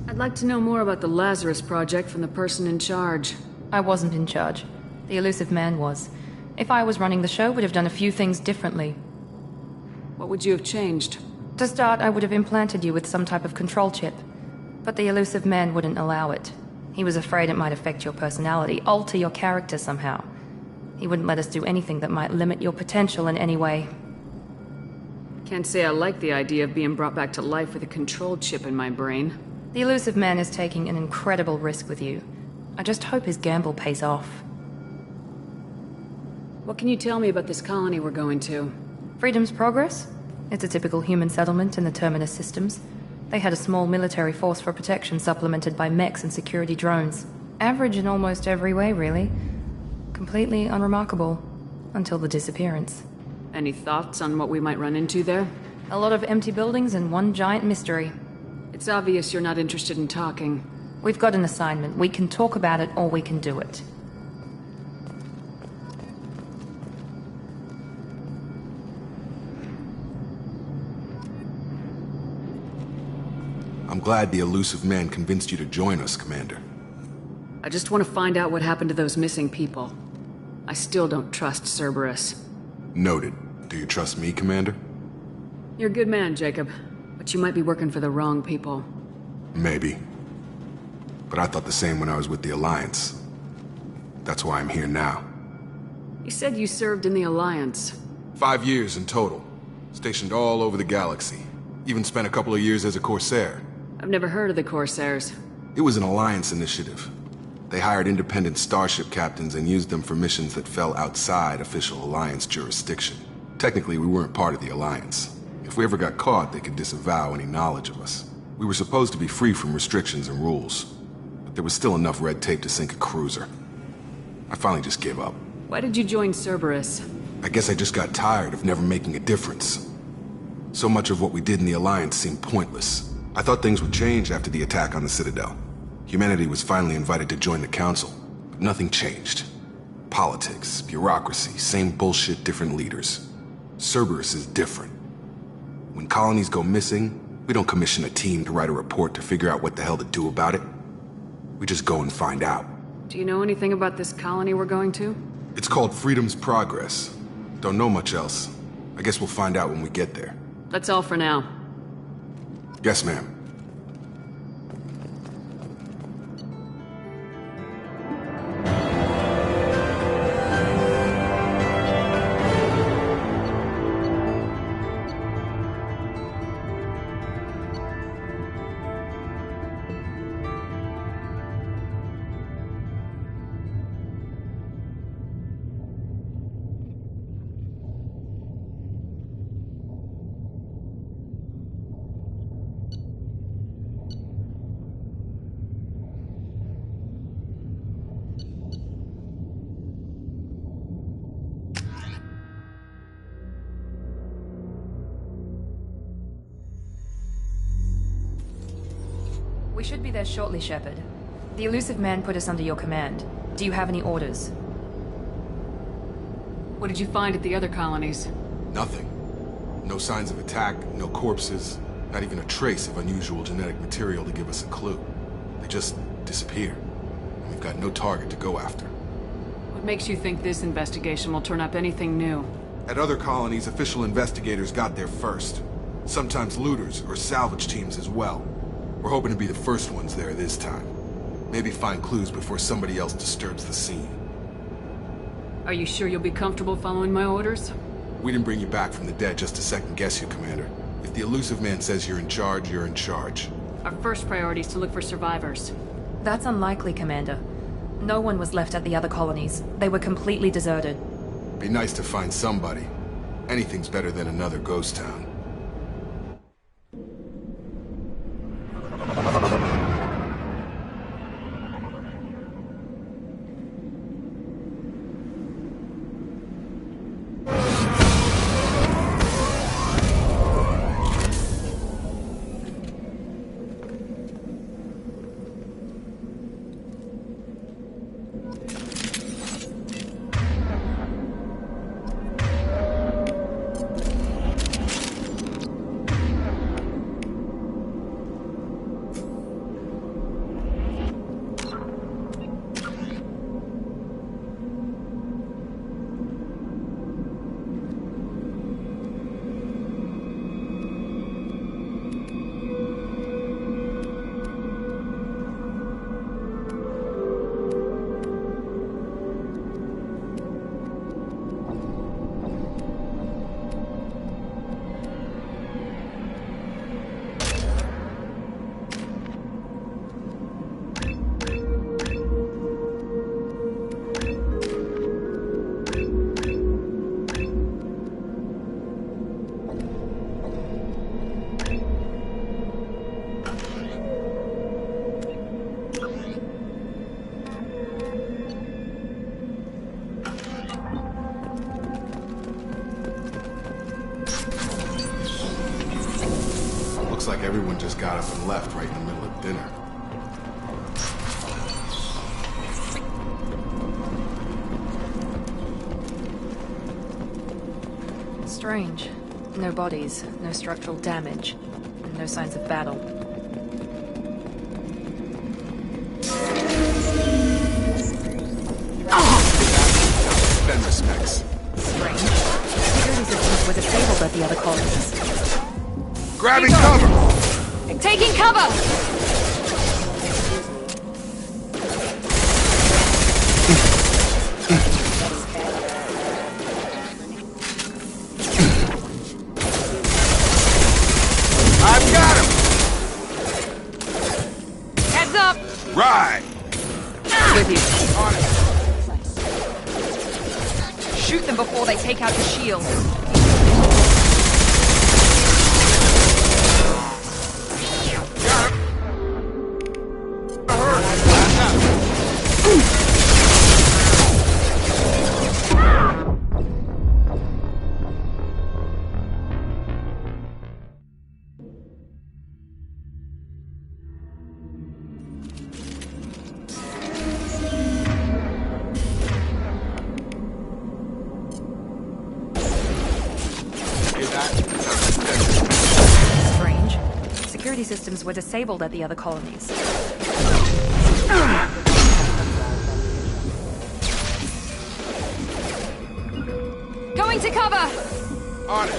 I'd like to know more about the Lazarus Project from the person in charge. I wasn't in charge. The elusive man was. If I was running the show, we'd have done a few things differently. What would you have changed? To start, I would have implanted you with some type of control chip. But the elusive man wouldn't allow it. He was afraid it might affect your personality, alter your character somehow. He wouldn't let us do anything that might limit your potential in any way. Can't say I like the idea of being brought back to life with a control chip in my brain. The elusive man is taking an incredible risk with you. I just hope his gamble pays off. What can you tell me about this colony we're going to? Freedom's Progress? It's a typical human settlement in the Terminus systems. They had a small military force for protection supplemented by mechs and security drones. Average in almost every way, really. Completely unremarkable. Until the disappearance. Any thoughts on what we might run into there? A lot of empty buildings and one giant mystery. It's obvious you're not interested in talking. We've got an assignment. We can talk about it or we can do it. I'm glad the elusive man convinced you to join us, Commander. I just want to find out what happened to those missing people. I still don't trust Cerberus. Noted. Do you trust me, Commander? You're a good man, Jacob. But you might be working for the wrong people. Maybe. But I thought the same when I was with the Alliance. That's why I'm here now. You said you served in the Alliance. 5 years in total. Stationed all over the galaxy. Even spent a couple of years as a Corsair. I've never heard of the Corsairs. It was an Alliance initiative. They hired independent starship captains and used them for missions that fell outside official Alliance jurisdiction. Technically, we weren't part of the Alliance. If we ever got caught, they could disavow any knowledge of us. We were supposed to be free from restrictions and rules, but there was still enough red tape to sink a cruiser. I finally just gave up. Why did you join Cerberus? I guess I just got tired of never making a difference. So much of what we did in the Alliance seemed pointless. I thought things would change after the attack on the Citadel. Humanity was finally invited to join the Council, but nothing changed. Politics, bureaucracy, same bullshit, different leaders. Cerberus is different. When colonies go missing, we don't commission a team to write a report to figure out what the hell to do about it. We just go and find out. Do you know anything about this colony we're going to? It's called Freedom's Progress. Don't know much else. I guess we'll find out when we get there. That's all for now. Yes, ma'am. We should be there shortly, Shepard. The elusive man put us under your command. Do you have any orders? What did you find at the other colonies? Nothing. No signs of attack, no corpses, not even a trace of unusual genetic material to give us a clue. They just disappear. And we've got no target to go after. What makes you think this investigation will turn up anything new? At other colonies, official investigators got there first. Sometimes looters or salvage teams as well. We're hoping to be the first ones there this time. Maybe find clues before somebody else disturbs the scene. Are you sure you'll be comfortable following my orders? We didn't bring you back from the dead just to second guess you, Commander. If the elusive man says you're in charge, you're in charge. Our first priority is to look for survivors. That's unlikely, Commander. No one was left at the other colonies. They were completely deserted. Be nice to find somebody. Anything's better than another ghost town. everyone just got up and left right in the middle of dinner. Strange. No bodies, no structural damage, and no signs of battle. Then respects. Strange. Security systems were disabled at the other colonies. Grabbing cover! Taking cover! I've got him! Heads up! Right! With you. On it. Shoot them before they take out the shield. Strange. Security systems were disabled at the other colonies. Going to cover! On it.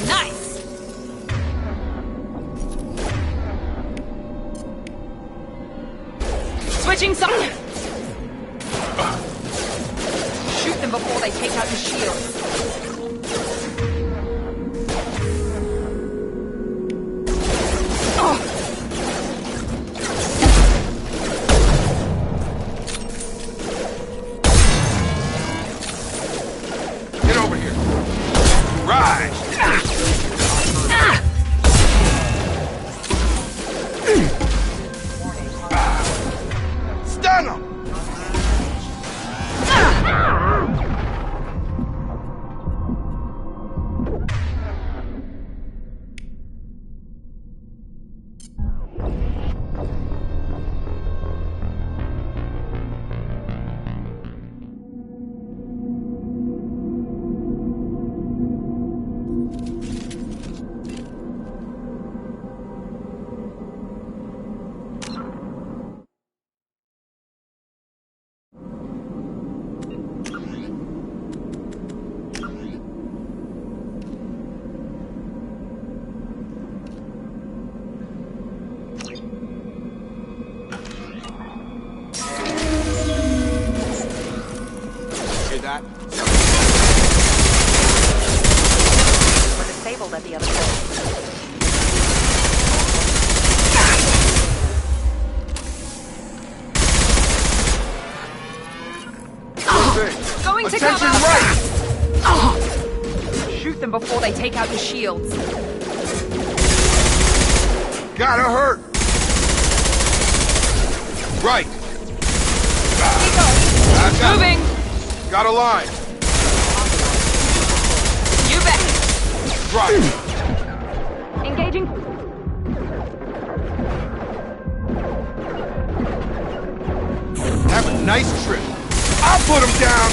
Nice! Switching sides! Shoot them before they take out the shield. Get over here. Right! Stun him! That. Were disabled at the other colonies. Going to Attention cover! right! Shoot them before they take out the shields. Gotta hurt! Right! Moving! Got a line! You bet! Right! Engaging. Have a nice trip. I'll put him down!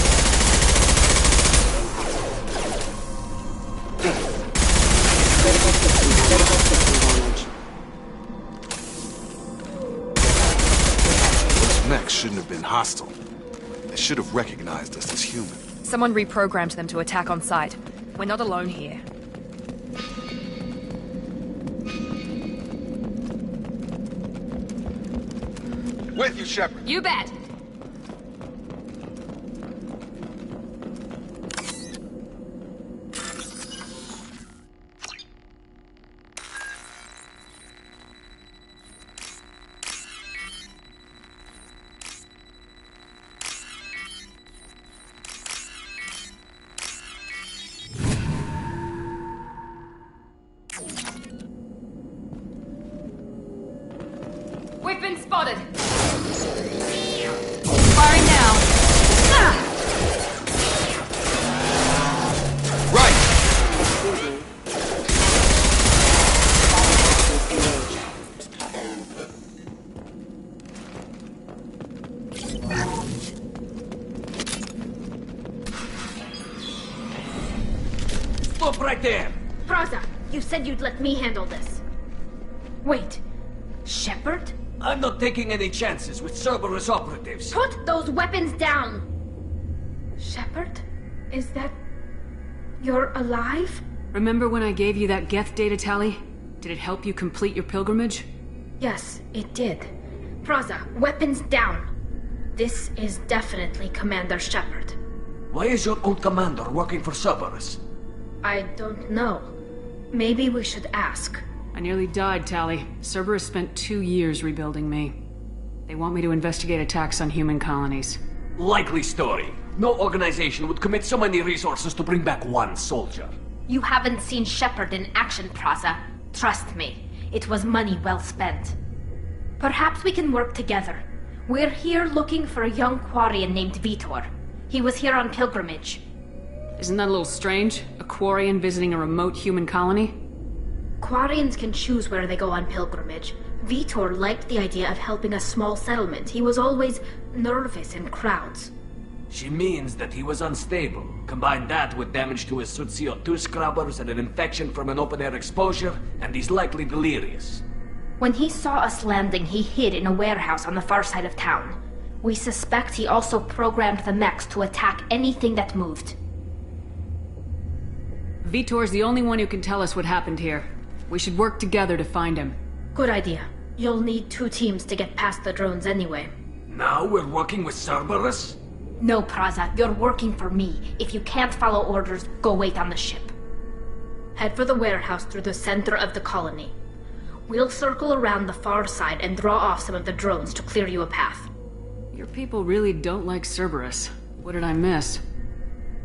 Those mechs shouldn't have been hostile. They should have recognized us as human. Someone reprogrammed them to attack on sight. We're not alone here. With you, Shepard. You bet! We've been spotted! Stop right there! Praza, you said you'd let me handle this. Wait, Shepard? I'm not taking any chances with Cerberus operatives. Put those weapons down! Shepard? Is that... you're alive? Remember when I gave you that Geth data tally? Did it help you complete your pilgrimage? Yes, it did. Praza, weapons down! This is definitely Commander Shepard. Why is your old commander working for Cerberus? I don't know. Maybe we should ask. I nearly died, Tally. Cerberus spent 2 years rebuilding me. They want me to investigate attacks on human colonies. Likely story. No organization would commit so many resources to bring back one soldier. You haven't seen Shepard in action, Praza. Trust me, it was money well spent. Perhaps we can work together. We're here looking for a young Quarian named Vitor. He was here on pilgrimage. Isn't that a little strange? A Quarian visiting a remote human colony? Quarians can choose where they go on pilgrimage. Vitor liked the idea of helping a small settlement. He was always nervous in crowds. She means that he was unstable. Combine that with damage to his CO2 scrubbers and an infection from an open-air exposure, and he's likely delirious. When he saw us landing, he hid in a warehouse on the far side of town. We suspect he also programmed the mechs to attack anything that moved. Vitor's the only one who can tell us what happened here. We should work together to find him. Good idea. You'll need 2 teams to get past the drones anyway. Now we're working with Cerberus? No, Praza, you're working for me. If you can't follow orders, go wait on the ship. Head for the warehouse through the center of the colony. We'll circle around the far side and draw off some of the drones to clear you a path. Your people really don't like Cerberus. What did I miss?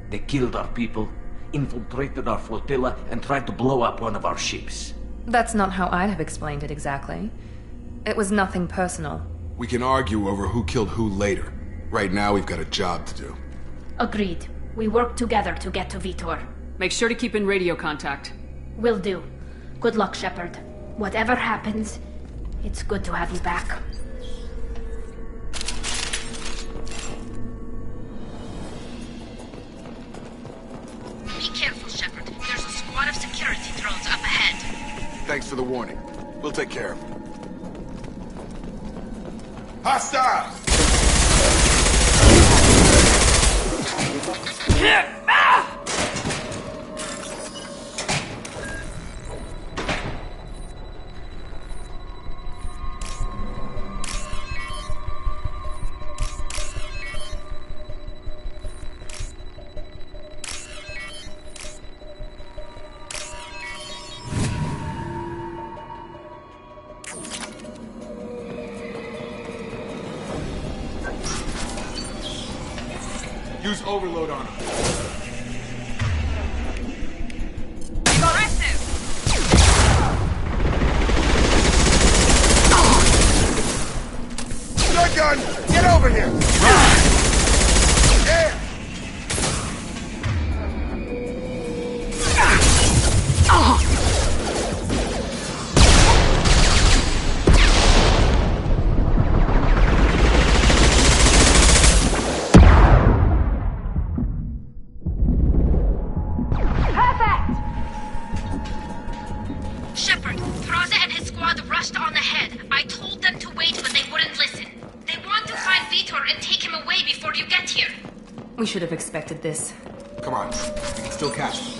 They killed our people, infiltrated our flotilla, and tried to blow up one of our ships. That's not how I'd have explained it exactly. It was nothing personal. We can argue over who killed who later. Right now, we've got a job to do. Agreed. We work together to get to Vitor. Make sure to keep in radio contact. Will do. Good luck, Shepard. Whatever happens, it's good to have you back. Be careful, Shepard. There's a squad of security drones up ahead. Thanks for the warning. We'll take care of them. Hostiles! Use overload on him. Shotgun! Get over here! Yeah! We should have expected this. Come on, we can still catch them.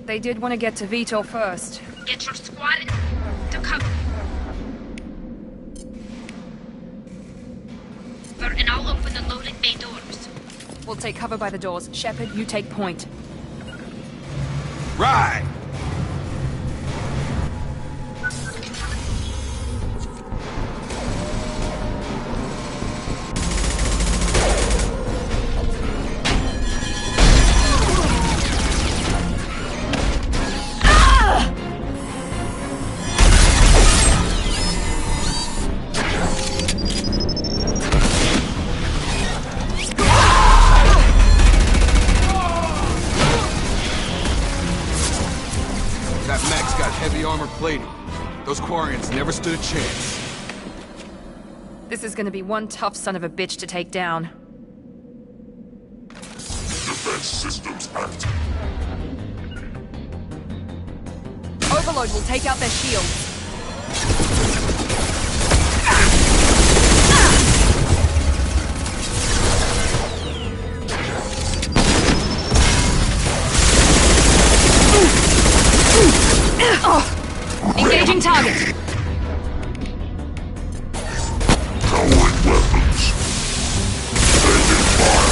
They did want to get to Vitor first. Get your squad in. To cover. And I'll open the loading bay doors. We'll take cover by the doors. Shepard, you take point. Right! Plating. Those Quarians never stood a chance. This is gonna be one tough son of a bitch to take down. Defense systems active. Overload will take out their shields. Engaging target. Powering weapons. Standing fire.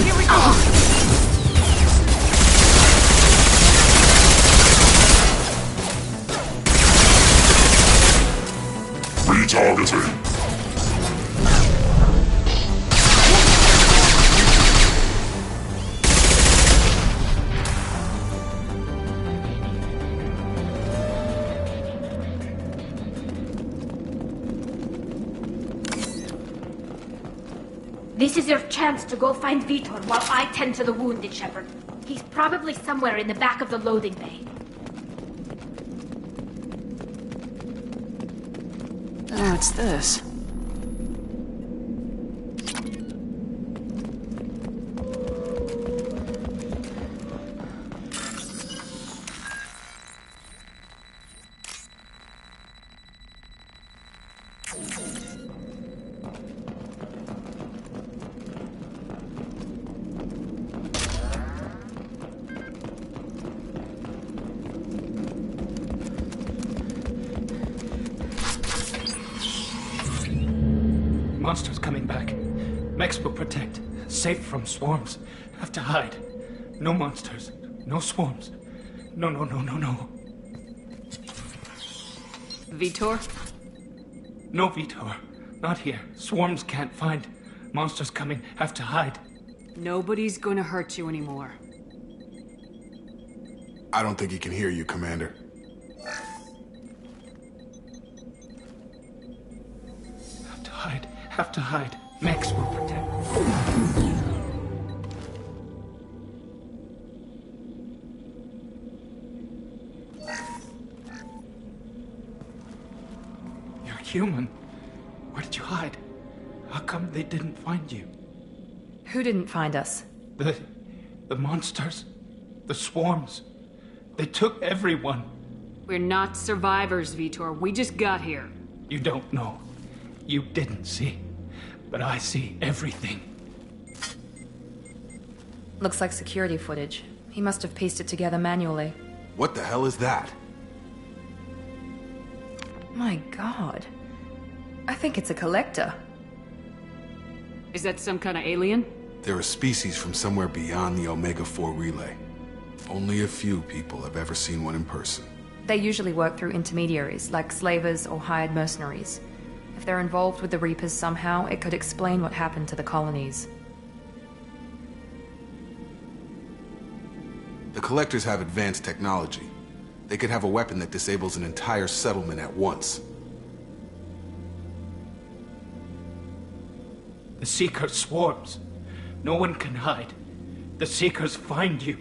Here we go. Retargeting. This is your chance to go find Vitor while I tend to the wounded, Shepard. He's probably somewhere in the back of the loading bay. What's this? Monsters coming back. Mechs will protect. Safe from swarms. Have to hide. No monsters. No swarms. No. Vitor? No Vitor. Not here. Swarms can't find. Monsters coming. Have to hide. Nobody's gonna hurt you anymore. I don't think he can hear you, Commander. Have to hide. Mechs will protect. You're human. Where did you hide? How come they didn't find you? Who didn't find us? The monsters. The swarms. They took everyone. We're not survivors, Vitor. We just got here. You don't know. You didn't see. But I see everything. Looks like security footage. He must have pieced it together manually. What the hell is that? My god. I think it's a collector. Is that some kind of alien? They're a species from somewhere beyond the Omega-4 relay. Only a few people have ever seen one in person. They usually work through intermediaries, like slavers or hired mercenaries. If they're involved with the Reapers somehow, it could explain what happened to the colonies. The Collectors have advanced technology. They could have a weapon that disables an entire settlement at once. The Seeker swarms. No one can hide. The Seekers find you,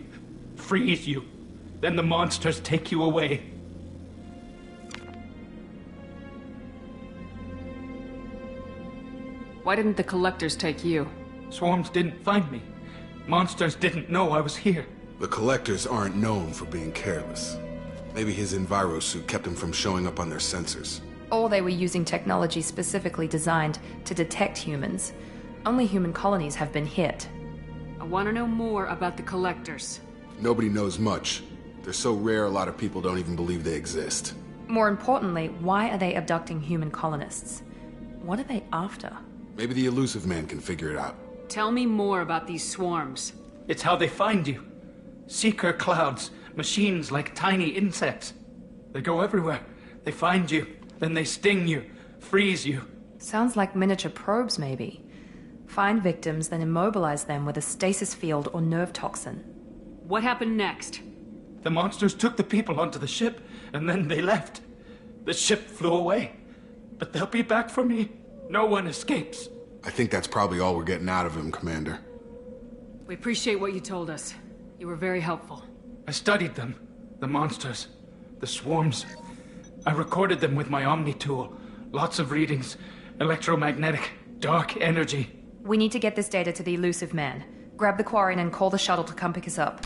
freeze you, then the monsters take you away. Why didn't the Collectors take you? Swarms didn't find me. Monsters didn't know I was here. The Collectors aren't known for being careless. Maybe his enviro suit kept him from showing up on their sensors. Or they were using technology specifically designed to detect humans. Only human colonies have been hit. I want to know more about the Collectors. Nobody knows much. They're so rare, a lot of people don't even believe they exist. More importantly, why are they abducting human colonists? What are they after? Maybe the elusive man can figure it out. Tell me more about these swarms. It's how they find you. Seeker clouds, machines like tiny insects. They go everywhere. They find you, then they sting you, freeze you. Sounds like miniature probes, maybe. Find victims, then immobilize them with a stasis field or nerve toxin. What happened next? The monsters took the people onto the ship, and then they left. The ship flew away. But they'll be back for me. No one escapes. I think that's probably all we're getting out of him, Commander. We appreciate what you told us. You were very helpful. I studied them. The monsters. The swarms. I recorded them with my Omni tool. Lots of readings. Electromagnetic. Dark energy. We need to get this data to the elusive man. Grab the Quarian and call the shuttle to come pick us up.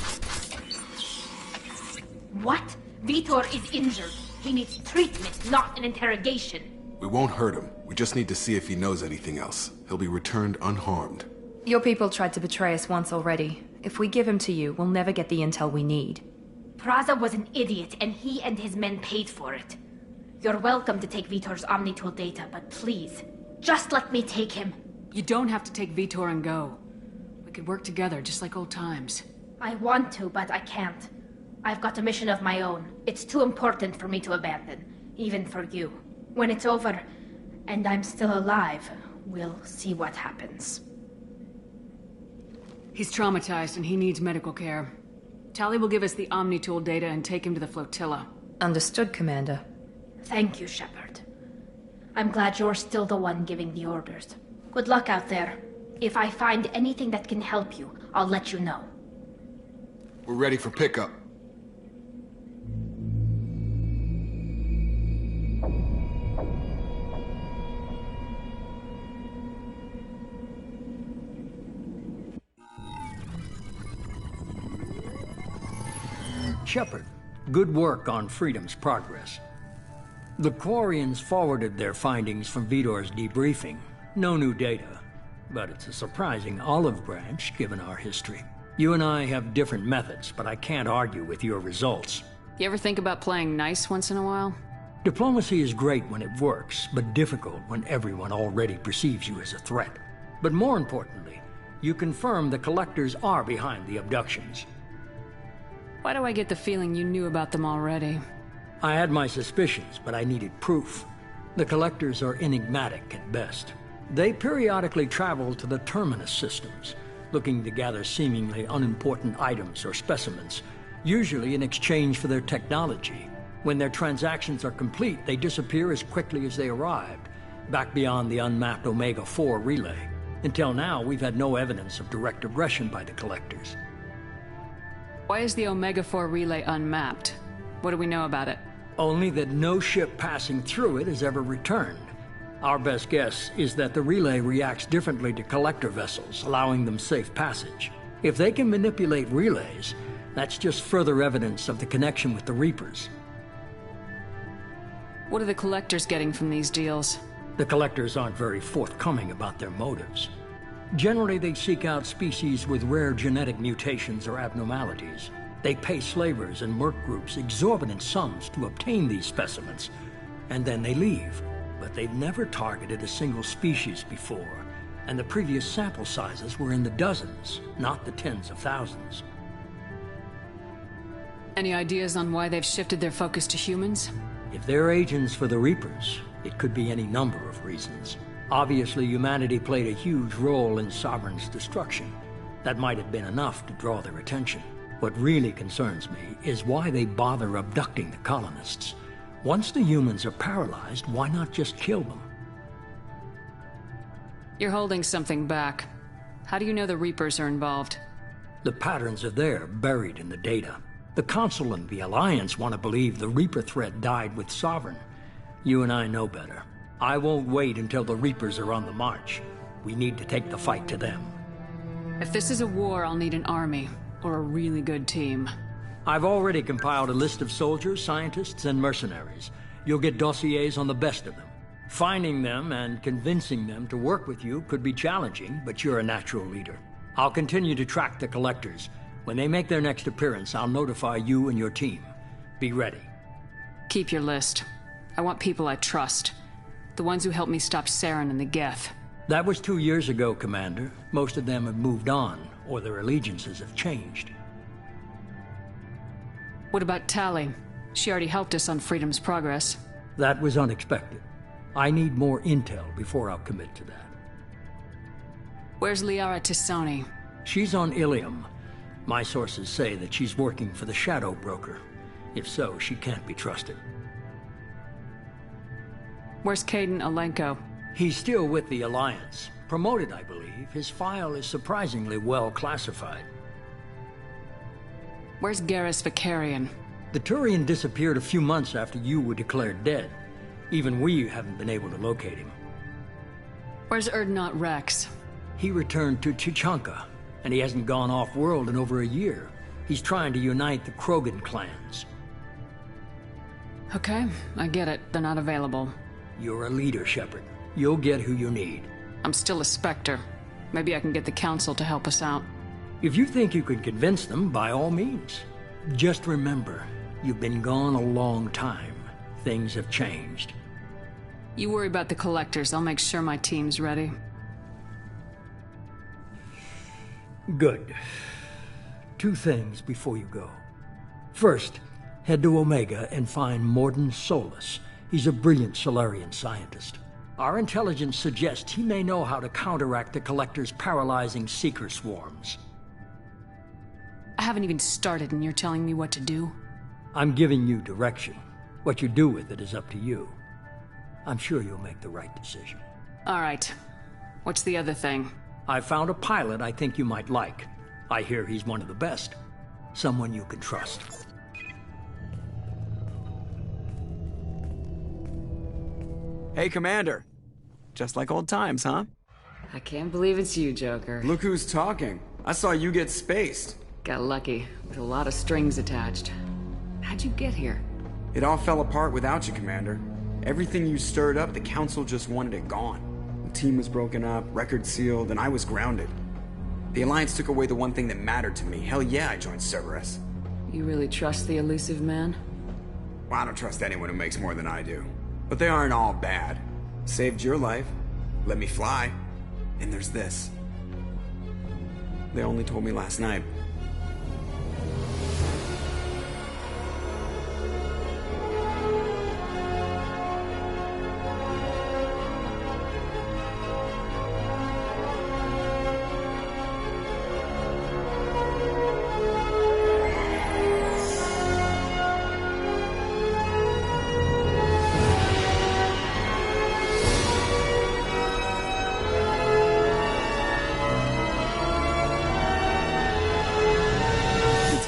What? Vitor is injured. He needs treatment, not an interrogation. We won't hurt him. We just need to see if he knows anything else. He'll be returned unharmed. Your people tried to betray us once already. If we give him to you, we'll never get the intel we need. Praza was an idiot, and he and his men paid for it. You're welcome to take Vitor's Omnitool data, but please, just let me take him. You don't have to take Vitor and go. We could work together, just like old times. I want to, but I can't. I've got a mission of my own. It's too important for me to abandon, even for you. When it's over, and I'm still alive, we'll see what happens. He's traumatized and he needs medical care. Tali will give us the Omnitool data and take him to the flotilla. Understood, Commander. Thank you, Shepard. I'm glad you're still the one giving the orders. Good luck out there. If I find anything that can help you, I'll let you know. We're ready for pickup. Shepard, good work on Freedom's progress. The Quarians forwarded their findings from Vitor's debriefing. No new data, but it's a surprising olive branch given our history. You and I have different methods, but I can't argue with your results. You ever think about playing nice once in a while? Diplomacy is great when it works, but difficult when everyone already perceives you as a threat. But more importantly, you confirm the Collectors are behind the abductions. Why do I get the feeling you knew about them already? I had my suspicions, but I needed proof. The Collectors are enigmatic at best. They periodically travel to the Terminus systems, looking to gather seemingly unimportant items or specimens, usually in exchange for their technology. When their transactions are complete, they disappear as quickly as they arrived, back beyond the unmapped Omega-4 relay. Until now, we've had no evidence of direct aggression by the Collectors. Why is the Omega-4 relay unmapped? What do we know about it? Only that no ship passing through it has ever returned. Our best guess is that the relay reacts differently to Collector vessels, allowing them safe passage. If they can manipulate relays, that's just further evidence of the connection with the Reapers. What are the Collectors getting from these deals? The Collectors aren't very forthcoming about their motives. Generally, they seek out species with rare genetic mutations or abnormalities. They pay slavers and merc groups exorbitant sums to obtain these specimens, and then they leave. But they've never targeted a single species before, and the previous sample sizes were in the dozens, not the tens of thousands. Any ideas on why they've shifted their focus to humans? If they're agents for the Reapers, it could be any number of reasons. Obviously, humanity played a huge role in Sovereign's destruction. That might have been enough to draw their attention. What really concerns me is why they bother abducting the colonists. Once the humans are paralyzed, why not just kill them? You're holding something back. How do you know the Reapers are involved? The patterns are there, buried in the data. The Council and the Alliance want to believe the Reaper threat died with Sovereign. You and I know better. I won't wait until the Reapers are on the march. We need to take the fight to them. If this is a war, I'll need an army, or a really good team. I've already compiled a list of soldiers, scientists, and mercenaries. You'll get dossiers on the best of them. Finding them and convincing them to work with you could be challenging, but you're a natural leader. I'll continue to track the collectors. When they make their next appearance, I'll notify you and your team. Be ready. Keep your list. I want people I trust. The ones who helped me stop Saren and the Geth. That was 2 years ago, Commander. Most of them have moved on, or their allegiances have changed. What about Tali? She already helped us on Freedom's Progress. That was unexpected. I need more intel before I'll commit to that. Where's Liara Tisoni? She's on Ilium. My sources say that she's working for the Shadow Broker. If so, she can't be trusted. Where's Caden Alenko? He's still with the Alliance. Promoted, I believe. His file is surprisingly well classified. Where's Garrus Vicarian? The Turian disappeared a few months after you were declared dead. Even we haven't been able to locate him. Where's Erdnot Rex? He returned to Tuchanka, and he hasn't gone off-world in over a year. He's trying to unite the Krogan clans. Okay, I get it. They're not available. You're a leader, Shepard. You'll get who you need. I'm still a Spectre. Maybe I can get the Council to help us out. If you think you can convince them, by all means. Just remember, you've been gone a long time. Things have changed. You worry about the collectors. I'll make sure my team's ready. Good. 2 things before you go. First, head to Omega and find Mordin Solus. He's a brilliant Solarian scientist. Our intelligence suggests he may know how to counteract the Collector's paralyzing Seeker swarms. I haven't even started and you're telling me what to do? I'm giving you direction. What you do with it is up to you. I'm sure you'll make the right decision. All right. What's the other thing? I found a pilot I think you might like. I hear he's one of the best. Someone you can trust. Hey, Commander. Just like old times, huh? I can't believe it's you, Joker. Look who's talking. I saw you get spaced. Got lucky, with a lot of strings attached. How'd you get here? It all fell apart without you, Commander. Everything you stirred up, the Council just wanted it gone. The team was broken up, record sealed, and I was grounded. The Alliance took away the one thing that mattered to me. Hell yeah, I joined Cerberus. You really trust the elusive man? Well, I don't trust anyone who makes more than I do. But they aren't all bad. Saved your life, let me fly, and there's this. They only told me last night.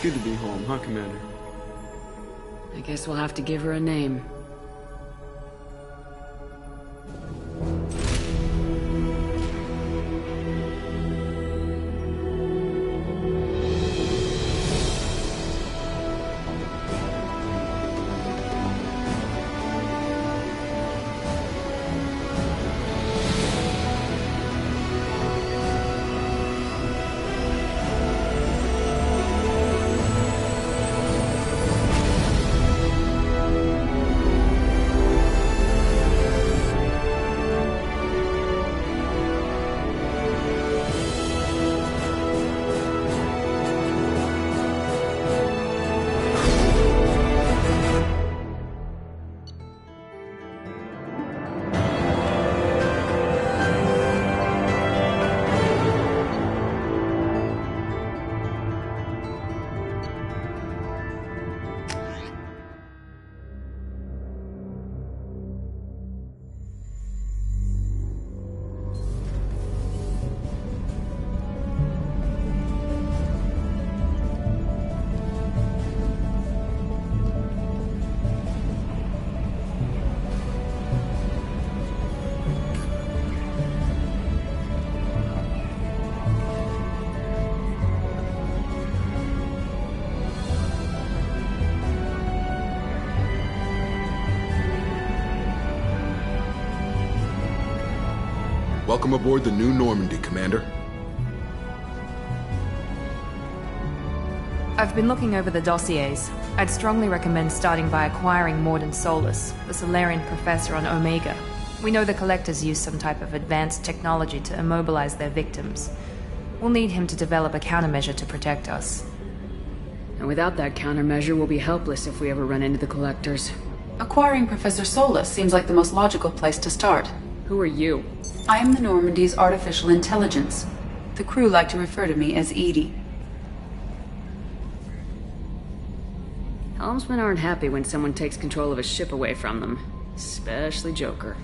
Good to be home, huh, Commander? I guess we'll have to give her a name. Welcome aboard the new Normandy, Commander. I've been looking over the dossiers. I'd strongly recommend starting by acquiring Morden Solus, the Solarian professor on Omega. We know the Collectors use some type of advanced technology to immobilize their victims. We'll need him to develop a countermeasure to protect us. And without that countermeasure, we'll be helpless if we ever run into the Collectors. Acquiring Professor Solus seems like the most logical place to start. Who are you? I am the Normandy's artificial intelligence. The crew like to refer to me as Edie. Helmsmen aren't happy when someone takes control of a ship away from them. Especially Joker.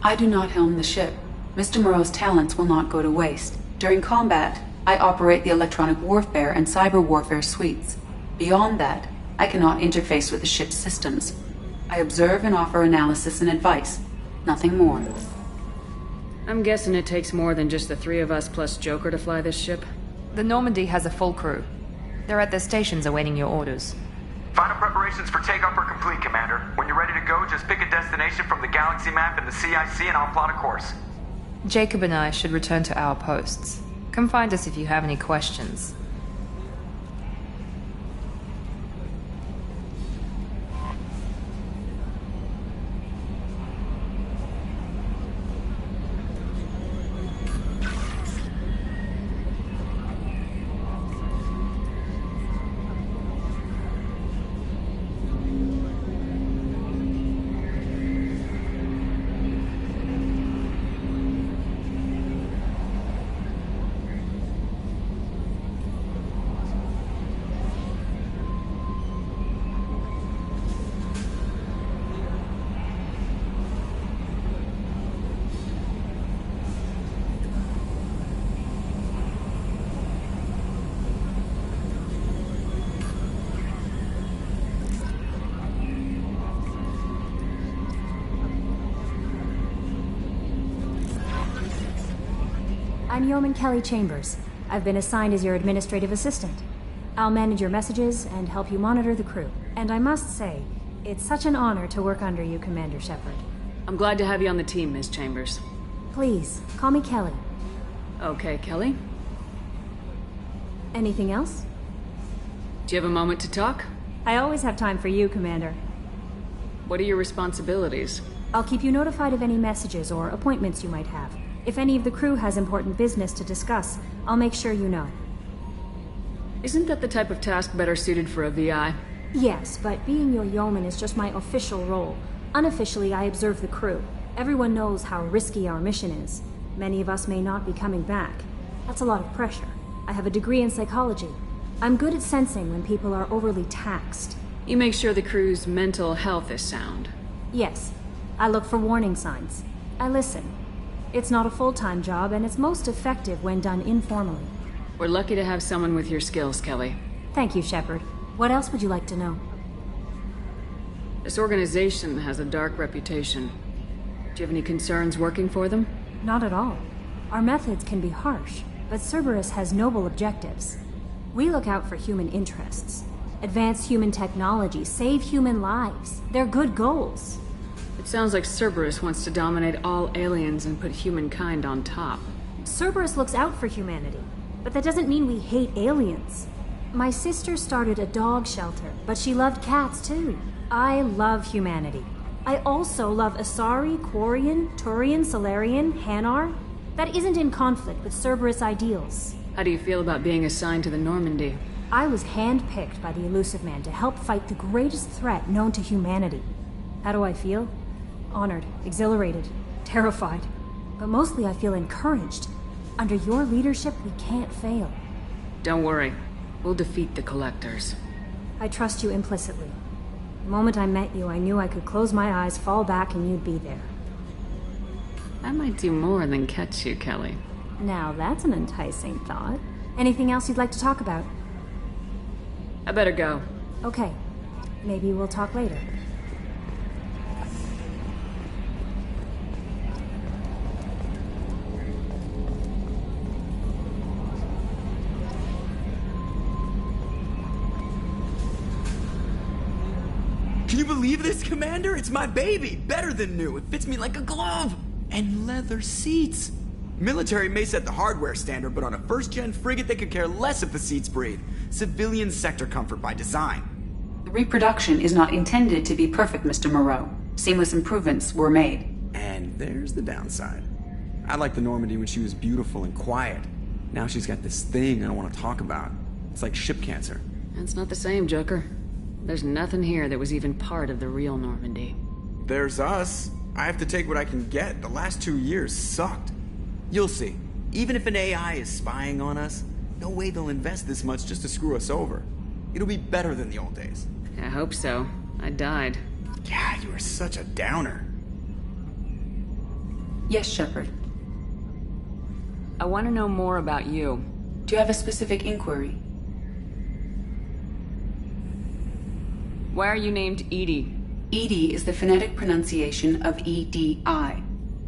I do not helm the ship. Mr. Moreau's talents will not go to waste. During combat, I operate the electronic warfare and cyber warfare suites. Beyond that, I cannot interface with the ship's systems. I observe and offer analysis and advice. Nothing more. I'm guessing it takes more than just the three of us plus Joker to fly this ship? The Normandy has a full crew. They're at their stations awaiting your orders. Final preparations for takeoff are complete, Commander. When you're ready to go, just pick a destination from the galaxy map in the CIC and I'll plot a course. Jacob and I should return to our posts. Come find us if you have any questions. I'm Yeoman Kelly Chambers. I've been assigned as your administrative assistant. I'll manage your messages and help you monitor the crew. And I must say, it's such an honor to work under you, Commander Shepard. I'm glad to have you on the team, Miss Chambers. Please, call me Kelly. Okay, Kelly. Anything else? Do you have a moment to talk? I always have time for you, Commander. What are your responsibilities? I'll keep you notified of any messages or appointments you might have. If any of the crew has important business to discuss, I'll make sure you know. Isn't that the type of task better suited for a VI? Yes, but being your yeoman is just my official role. Unofficially, I observe the crew. Everyone knows how risky our mission is. Many of us may not be coming back. That's a lot of pressure. I have a degree in psychology. I'm good at sensing when people are overly taxed. You make sure the crew's mental health is sound. Yes. I look for warning signs. I listen. It's not a full-time job, and it's most effective when done informally. We're lucky to have someone with your skills, Kelly. Thank you, Shepard. What else would you like to know? This organization has a dark reputation. Do you have any concerns working for them? Not at all. Our methods can be harsh, but Cerberus has noble objectives. We look out for human interests. Advance human technology, save human lives. They're good goals. It sounds like Cerberus wants to dominate all aliens and put humankind on top. Cerberus looks out for humanity, but that doesn't mean we hate aliens. My sister started a dog shelter, but she loved cats too. I love humanity. I also love Asari, Quarian, Turian, Solarian, Hanar. That isn't in conflict with Cerberus ideals. How do you feel about being assigned to the Normandy? I was handpicked by the Elusive Man to help fight the greatest threat known to humanity. How do I feel? Honored, exhilarated, terrified. But mostly I feel encouraged. Under your leadership, we can't fail. Don't worry. We'll defeat the Collectors. I trust you implicitly. The moment I met you, I knew I could close my eyes, fall back, and you'd be there. I might do more than catch you, Kelly. Now that's an enticing thought. Anything else you'd like to talk about? I better go. Okay. Maybe we'll talk later. Can you believe this, Commander? It's my baby! Better than new. It fits me like a glove! And leather seats. Military may set the hardware standard, but on a first-gen frigate they could care less if the seats breathe. Civilian sector comfort by design. The reproduction is not intended to be perfect, Mr. Moreau. Seamless improvements were made. And there's the downside. I liked the Normandy when she was beautiful and quiet. Now she's got this thing I don't want to talk about. It's like ship cancer. That's not the same, Joker. There's nothing here that was even part of the real Normandy. There's us. I have to take what I can get. The last 2 years sucked. You'll see. Even if an AI is spying on us, no way they'll invest this much just to screw us over. It'll be better than the old days. I hope so. I died. Yeah, you are such a downer. Yes, Shepard. I want to know more about you. Do you have a specific inquiry? Why are you named Edie? EDI is the phonetic pronunciation of EDI.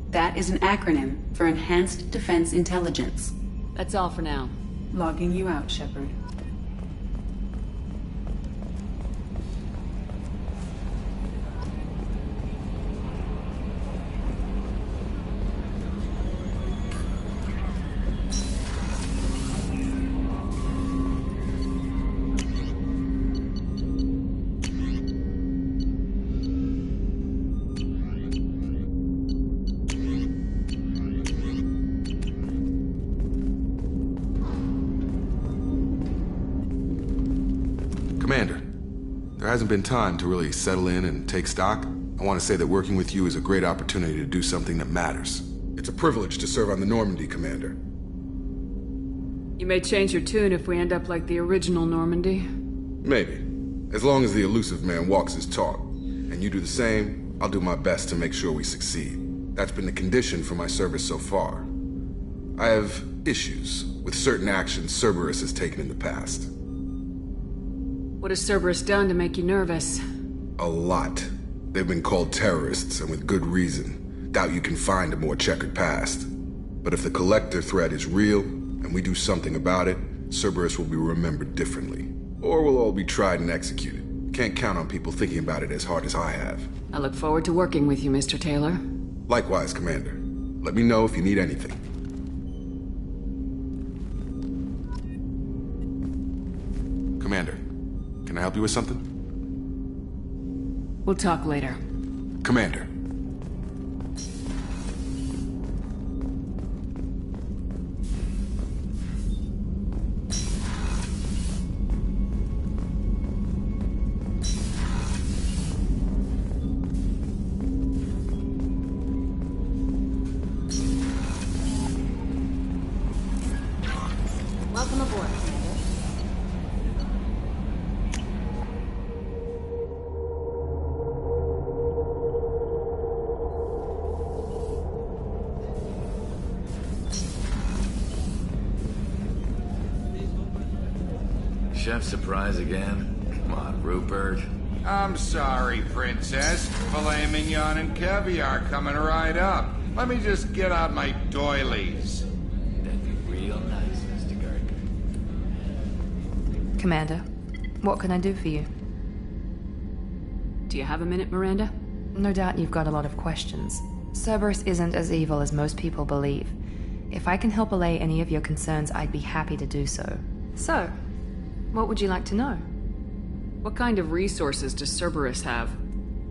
That is an acronym for Enhanced Defense Intelligence. That's all for now. Logging you out, Shepard. Commander, there hasn't been time to really settle in and take stock. I want to say that working with you is a great opportunity to do something that matters. It's a privilege to serve on the Normandy, Commander. You may change your tune if we end up like the original Normandy. Maybe. As long as the elusive man walks his talk, and you do the same, I'll do my best to make sure we succeed. That's been the condition for my service so far. I have issues with certain actions Cerberus has taken in the past. What has Cerberus done to make you nervous? A lot. They've been called terrorists, and with good reason. Doubt you can find a more checkered past. But if the Collector threat is real, and we do something about it, Cerberus will be remembered differently. Or we'll all be tried and executed. Can't count on people thinking about it as hard as I have. I look forward to working with you, Mr. Taylor. Likewise, Commander. Let me know if you need anything. Commander, can I help you with something? We'll talk later. Commander. Welcome aboard, Commander. Chef surprise again? Come on, Rupert. I'm sorry, Princess. Filet mignon and caviar coming right up. Let me just get out my doilies. That'd be real nice, Mr. Gardner. Commander, what can I do for you? Do you have a minute, Miranda? No doubt you've got a lot of questions. Cerberus isn't as evil as most people believe. If I can help allay any of your concerns, I'd be happy to do so. So, what would you like to know? What kind of resources does Cerberus have?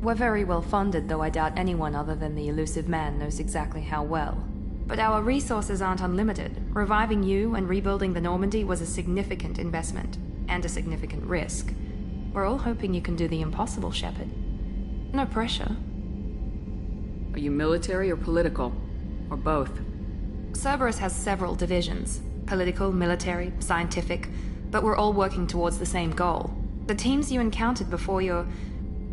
We're very well funded, though I doubt anyone other than the elusive man knows exactly how well. But our resources aren't unlimited. Reviving you and rebuilding the Normandy was a significant investment, and a significant risk. We're all hoping you can do the impossible, Shepard. No pressure. Are you military or political? Or both? Cerberus has several divisions. Political, military, scientific, but we're all working towards the same goal. The teams you encountered before your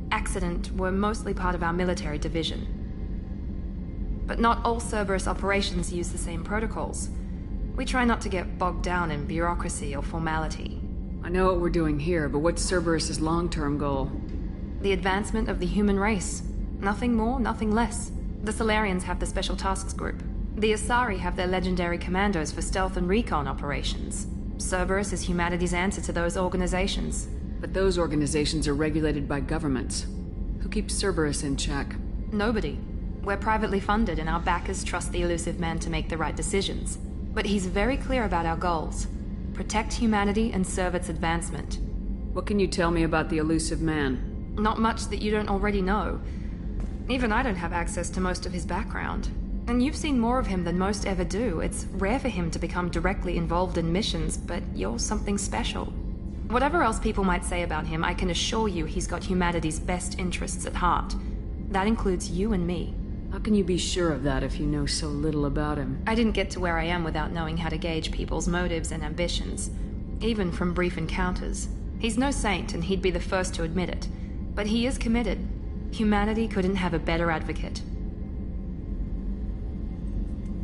accident were mostly part of our military division. But not all Cerberus operations use the same protocols. We try not to get bogged down in bureaucracy or formality. I know what we're doing here, but what's Cerberus's long-term goal? The advancement of the human race. Nothing more, nothing less. The Solarians have the Special Tasks Group. The Asari have their legendary commandos for stealth and recon operations. Cerberus is humanity's answer to those organizations. But those organizations are regulated by governments. Who keeps Cerberus in check? Nobody. We're privately funded and our backers trust the elusive man to make the right decisions. But he's very clear about our goals. Protect humanity and serve its advancement. What can you tell me about the elusive man? Not much that you don't already know. Even I don't have access to most of his background. And you've seen more of him than most ever do. It's rare for him to become directly involved in missions, but you're something special. Whatever else people might say about him, I can assure you he's got humanity's best interests at heart. That includes you and me. How can you be sure of that if you know so little about him? I didn't get to where I am without knowing how to gauge people's motives and ambitions, even from brief encounters. He's no saint, and he'd be the first to admit it. But he is committed. Humanity couldn't have a better advocate.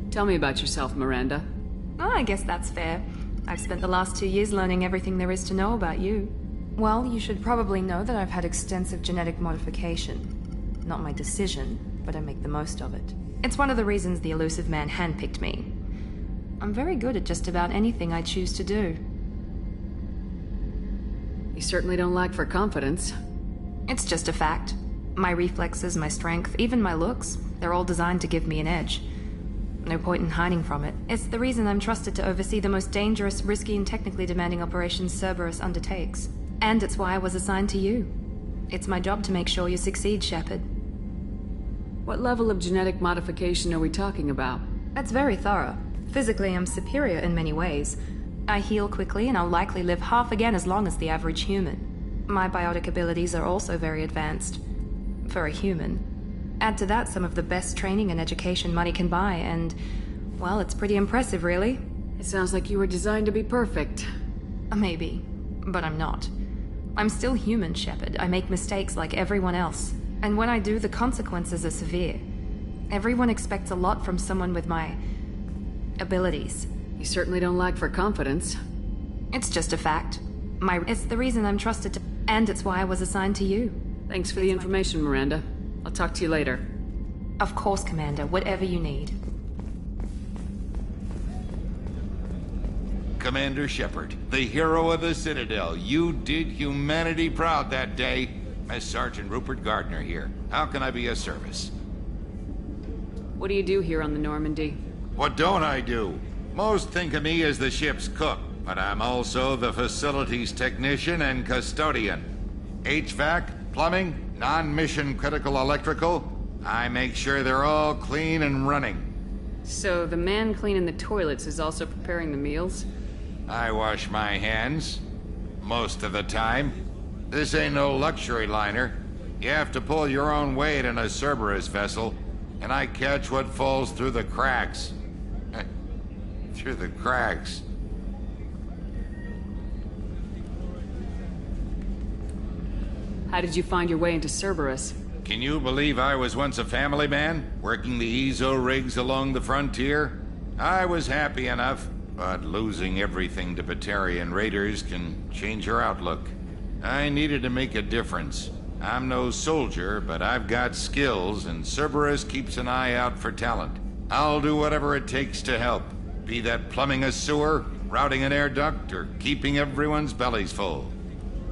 Tell me about yourself, Miranda. Oh, I guess that's fair. I've spent the last 2 years learning everything there is to know about you. Well, you should probably know that I've had extensive genetic modification. Not my decision, but I make the most of it. It's one of the reasons the elusive man handpicked me. I'm very good at just about anything I choose to do. You certainly don't lack for confidence. It's just a fact. My reflexes, my strength, even my looks, they're all designed to give me an edge. No point in hiding from it. It's the reason I'm trusted to oversee the most dangerous, risky, and technically demanding operations Cerberus undertakes. And it's why I was assigned to you. It's my job to make sure you succeed, Shepard. What level of genetic modification are we talking about? That's very thorough. Physically, I'm superior in many ways. I heal quickly, and I'll likely live half again as long as the average human. My biotic abilities are also very advanced. For a human. Add to that some of the best training and education money can buy, and, well, it's pretty impressive, really. It sounds like you were designed to be perfect. Maybe, but I'm not. I'm still human, Shepard. I make mistakes like everyone else. And when I do, the consequences are severe. Everyone expects a lot from someone with my abilities. You certainly don't lack for confidence. It's just a fact. It's the reason I'm trusted to, and it's why I was assigned to you. Thanks for the information, Miranda. I'll talk to you later. Of course, Commander. Whatever you need. Commander Shepard, the hero of the Citadel. You did humanity proud that day. As Sergeant Rupert Gardner here. How can I be of service? What do you do here on the Normandy? What don't I do? Most think of me as the ship's cook, but I'm also the facilities technician and custodian. HVAC, plumbing, non-mission critical electrical. I make sure they're all clean and running. So the man cleaning the toilets is also preparing the meals? I wash my hands. Most of the time. This ain't no luxury liner. You have to pull your own weight in a Cerberus vessel, and I catch what falls through the cracks. Through the cracks. How did you find your way into Cerberus? Can you believe I was once a family man, working the EZO rigs along the frontier? I was happy enough, but losing everything to Batarian raiders can change your outlook. I needed to make a difference. I'm no soldier, but I've got skills, and Cerberus keeps an eye out for talent. I'll do whatever it takes to help. Be that plumbing a sewer, routing an air duct, or keeping everyone's bellies full.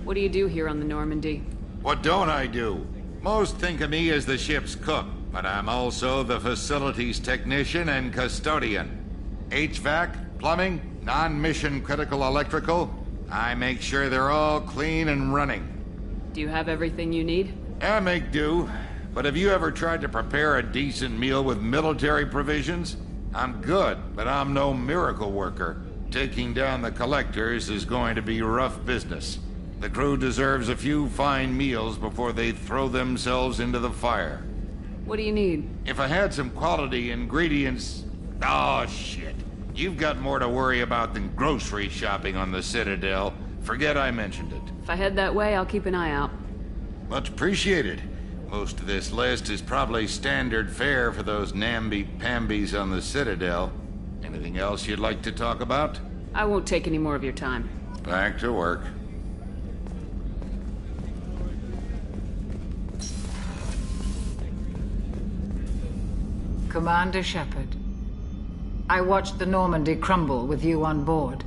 What do you do here on the Normandy? What don't I do? Most think of me as the ship's cook, but I'm also the facilities technician and custodian. HVAC, plumbing, non-mission critical electrical. I make sure they're all clean and running. Do you have everything you need? I make do. But have you ever tried to prepare a decent meal with military provisions? I'm good, but I'm no miracle worker. Taking down the collectors is going to be rough business. The crew deserves a few fine meals before they throw themselves into the fire. What do you need? If I had some quality ingredients... Oh, shit. You've got more to worry about than grocery shopping on the Citadel. Forget I mentioned it. If I head that way, I'll keep an eye out. Much appreciated. Most of this list is probably standard fare for those namby-pambies on the Citadel. Anything else you'd like to talk about? I won't take any more of your time. Back to work. Commander Shepard, I watched the Normandy crumble with you on board.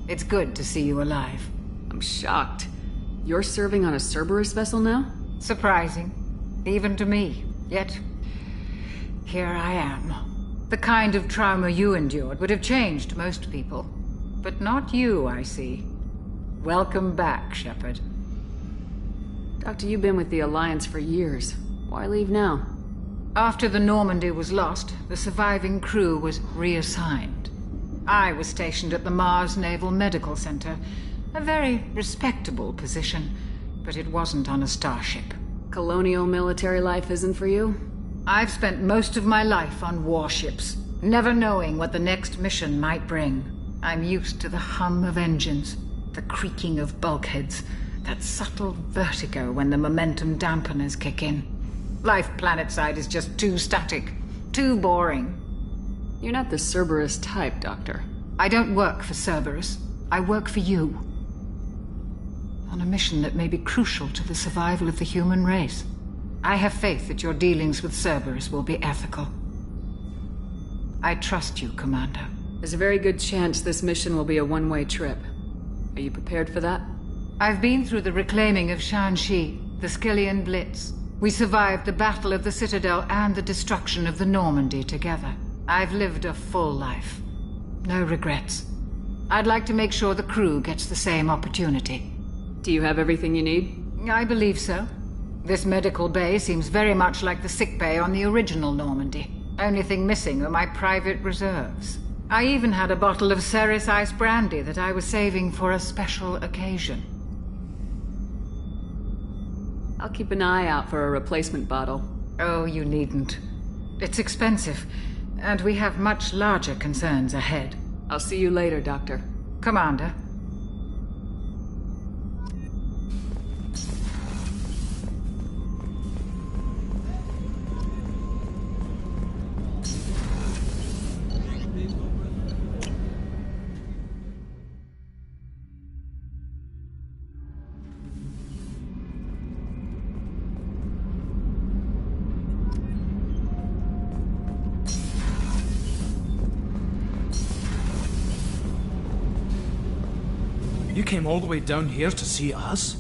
It's good to see you alive. I'm shocked. You're serving on a Cerberus vessel now? Surprising, even to me. Yet, here I am. The kind of trauma you endured would have changed most people. But not you, I see. Welcome back, Shepard. Doctor, you've been with the Alliance for years. Why leave now? After the Normandy was lost, the surviving crew was reassigned. I was stationed at the Mars Naval Medical Center. A very respectable position, but it wasn't on a starship. Colonial military life isn't for you? I've spent most of my life on warships, never knowing what the next mission might bring. I'm used to the hum of engines, the creaking of bulkheads, that subtle vertigo when the momentum dampeners kick in. Life planetside is just too static, too boring. You're not the Cerberus type, Doctor. I don't work for Cerberus. I work for you. On a mission that may be crucial to the survival of the human race. I have faith that your dealings with Cerberus will be ethical. I trust you, Commander. There's a very good chance this mission will be a one-way trip. Are you prepared for that? I've been through the reclaiming of Shanxi, the Skillian Blitz. We survived the Battle of the Citadel and the destruction of the Normandy together. I've lived a full life. No regrets. I'd like to make sure the crew gets the same opportunity. Do you have everything you need? I believe so. This medical bay seems very much like the sick bay on the original Normandy. Only thing missing are my private reserves. I even had a bottle of Ceres Ice brandy that I was saving for a special occasion. I'll keep an eye out for a replacement bottle. Oh, you needn't. It's expensive, and we have much larger concerns ahead. I'll see you later, Doctor. Commander. You came all the way down here to see us?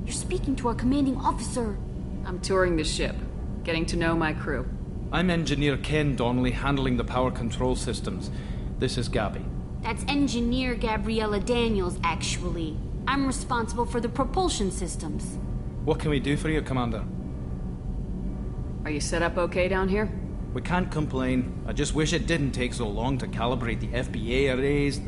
You're speaking to our commanding officer. I'm touring the ship, getting to know my crew. I'm Engineer Ken Donnelly, handling the power control systems. This is Gabby. That's Engineer Gabriella Daniels, actually. I'm responsible for the propulsion systems. What can we do for you, Commander? Are you set up okay down here? We can't complain. I just wish it didn't take so long to calibrate the FBA arrays.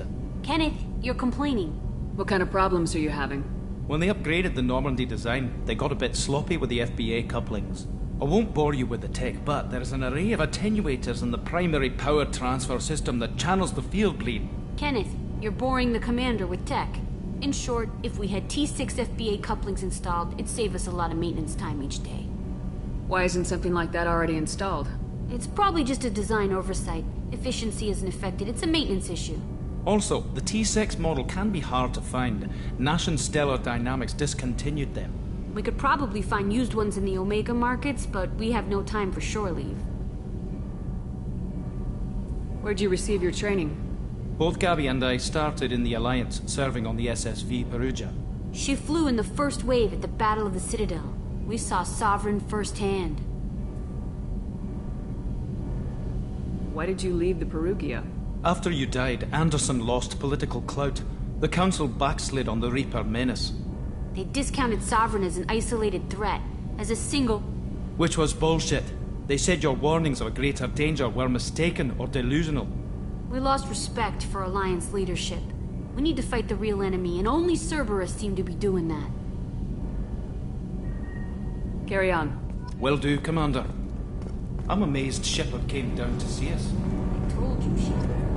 Kenneth, you're complaining. What kind of problems are you having? When they upgraded the Normandy design, they got a bit sloppy with the FBA couplings. I won't bore you with the tech, but there's an array of attenuators in the primary power transfer system that channels the field bleed. Kenneth, you're boring the commander with tech. In short, if we had T6 FBA couplings installed, it'd save us a lot of maintenance time each day. Why isn't something like that already installed? It's probably just a design oversight. Efficiency isn't affected. It's a maintenance issue. Also, the T6 model can be hard to find. Nash and Stellar Dynamics discontinued them. We could probably find used ones in the Omega markets, but we have no time for shore leave. Where'd you receive your training? Both Gabby and I started in the Alliance, serving on the SSV Perugia. She flew in the first wave at the Battle of the Citadel. We saw Sovereign firsthand. Why did you leave the Perugia? After you died, Anderson lost political clout. The Council backslid on the Reaper menace. They discounted Sovereign as an isolated threat, as a single... Which was bullshit. They said your warnings of a greater danger were mistaken or delusional. We lost respect for Alliance leadership. We need to fight the real enemy, and only Cerberus seem to be doing that. Carry on. Will do, Commander. I'm amazed Shepard came down to see us. I told you, Shepard.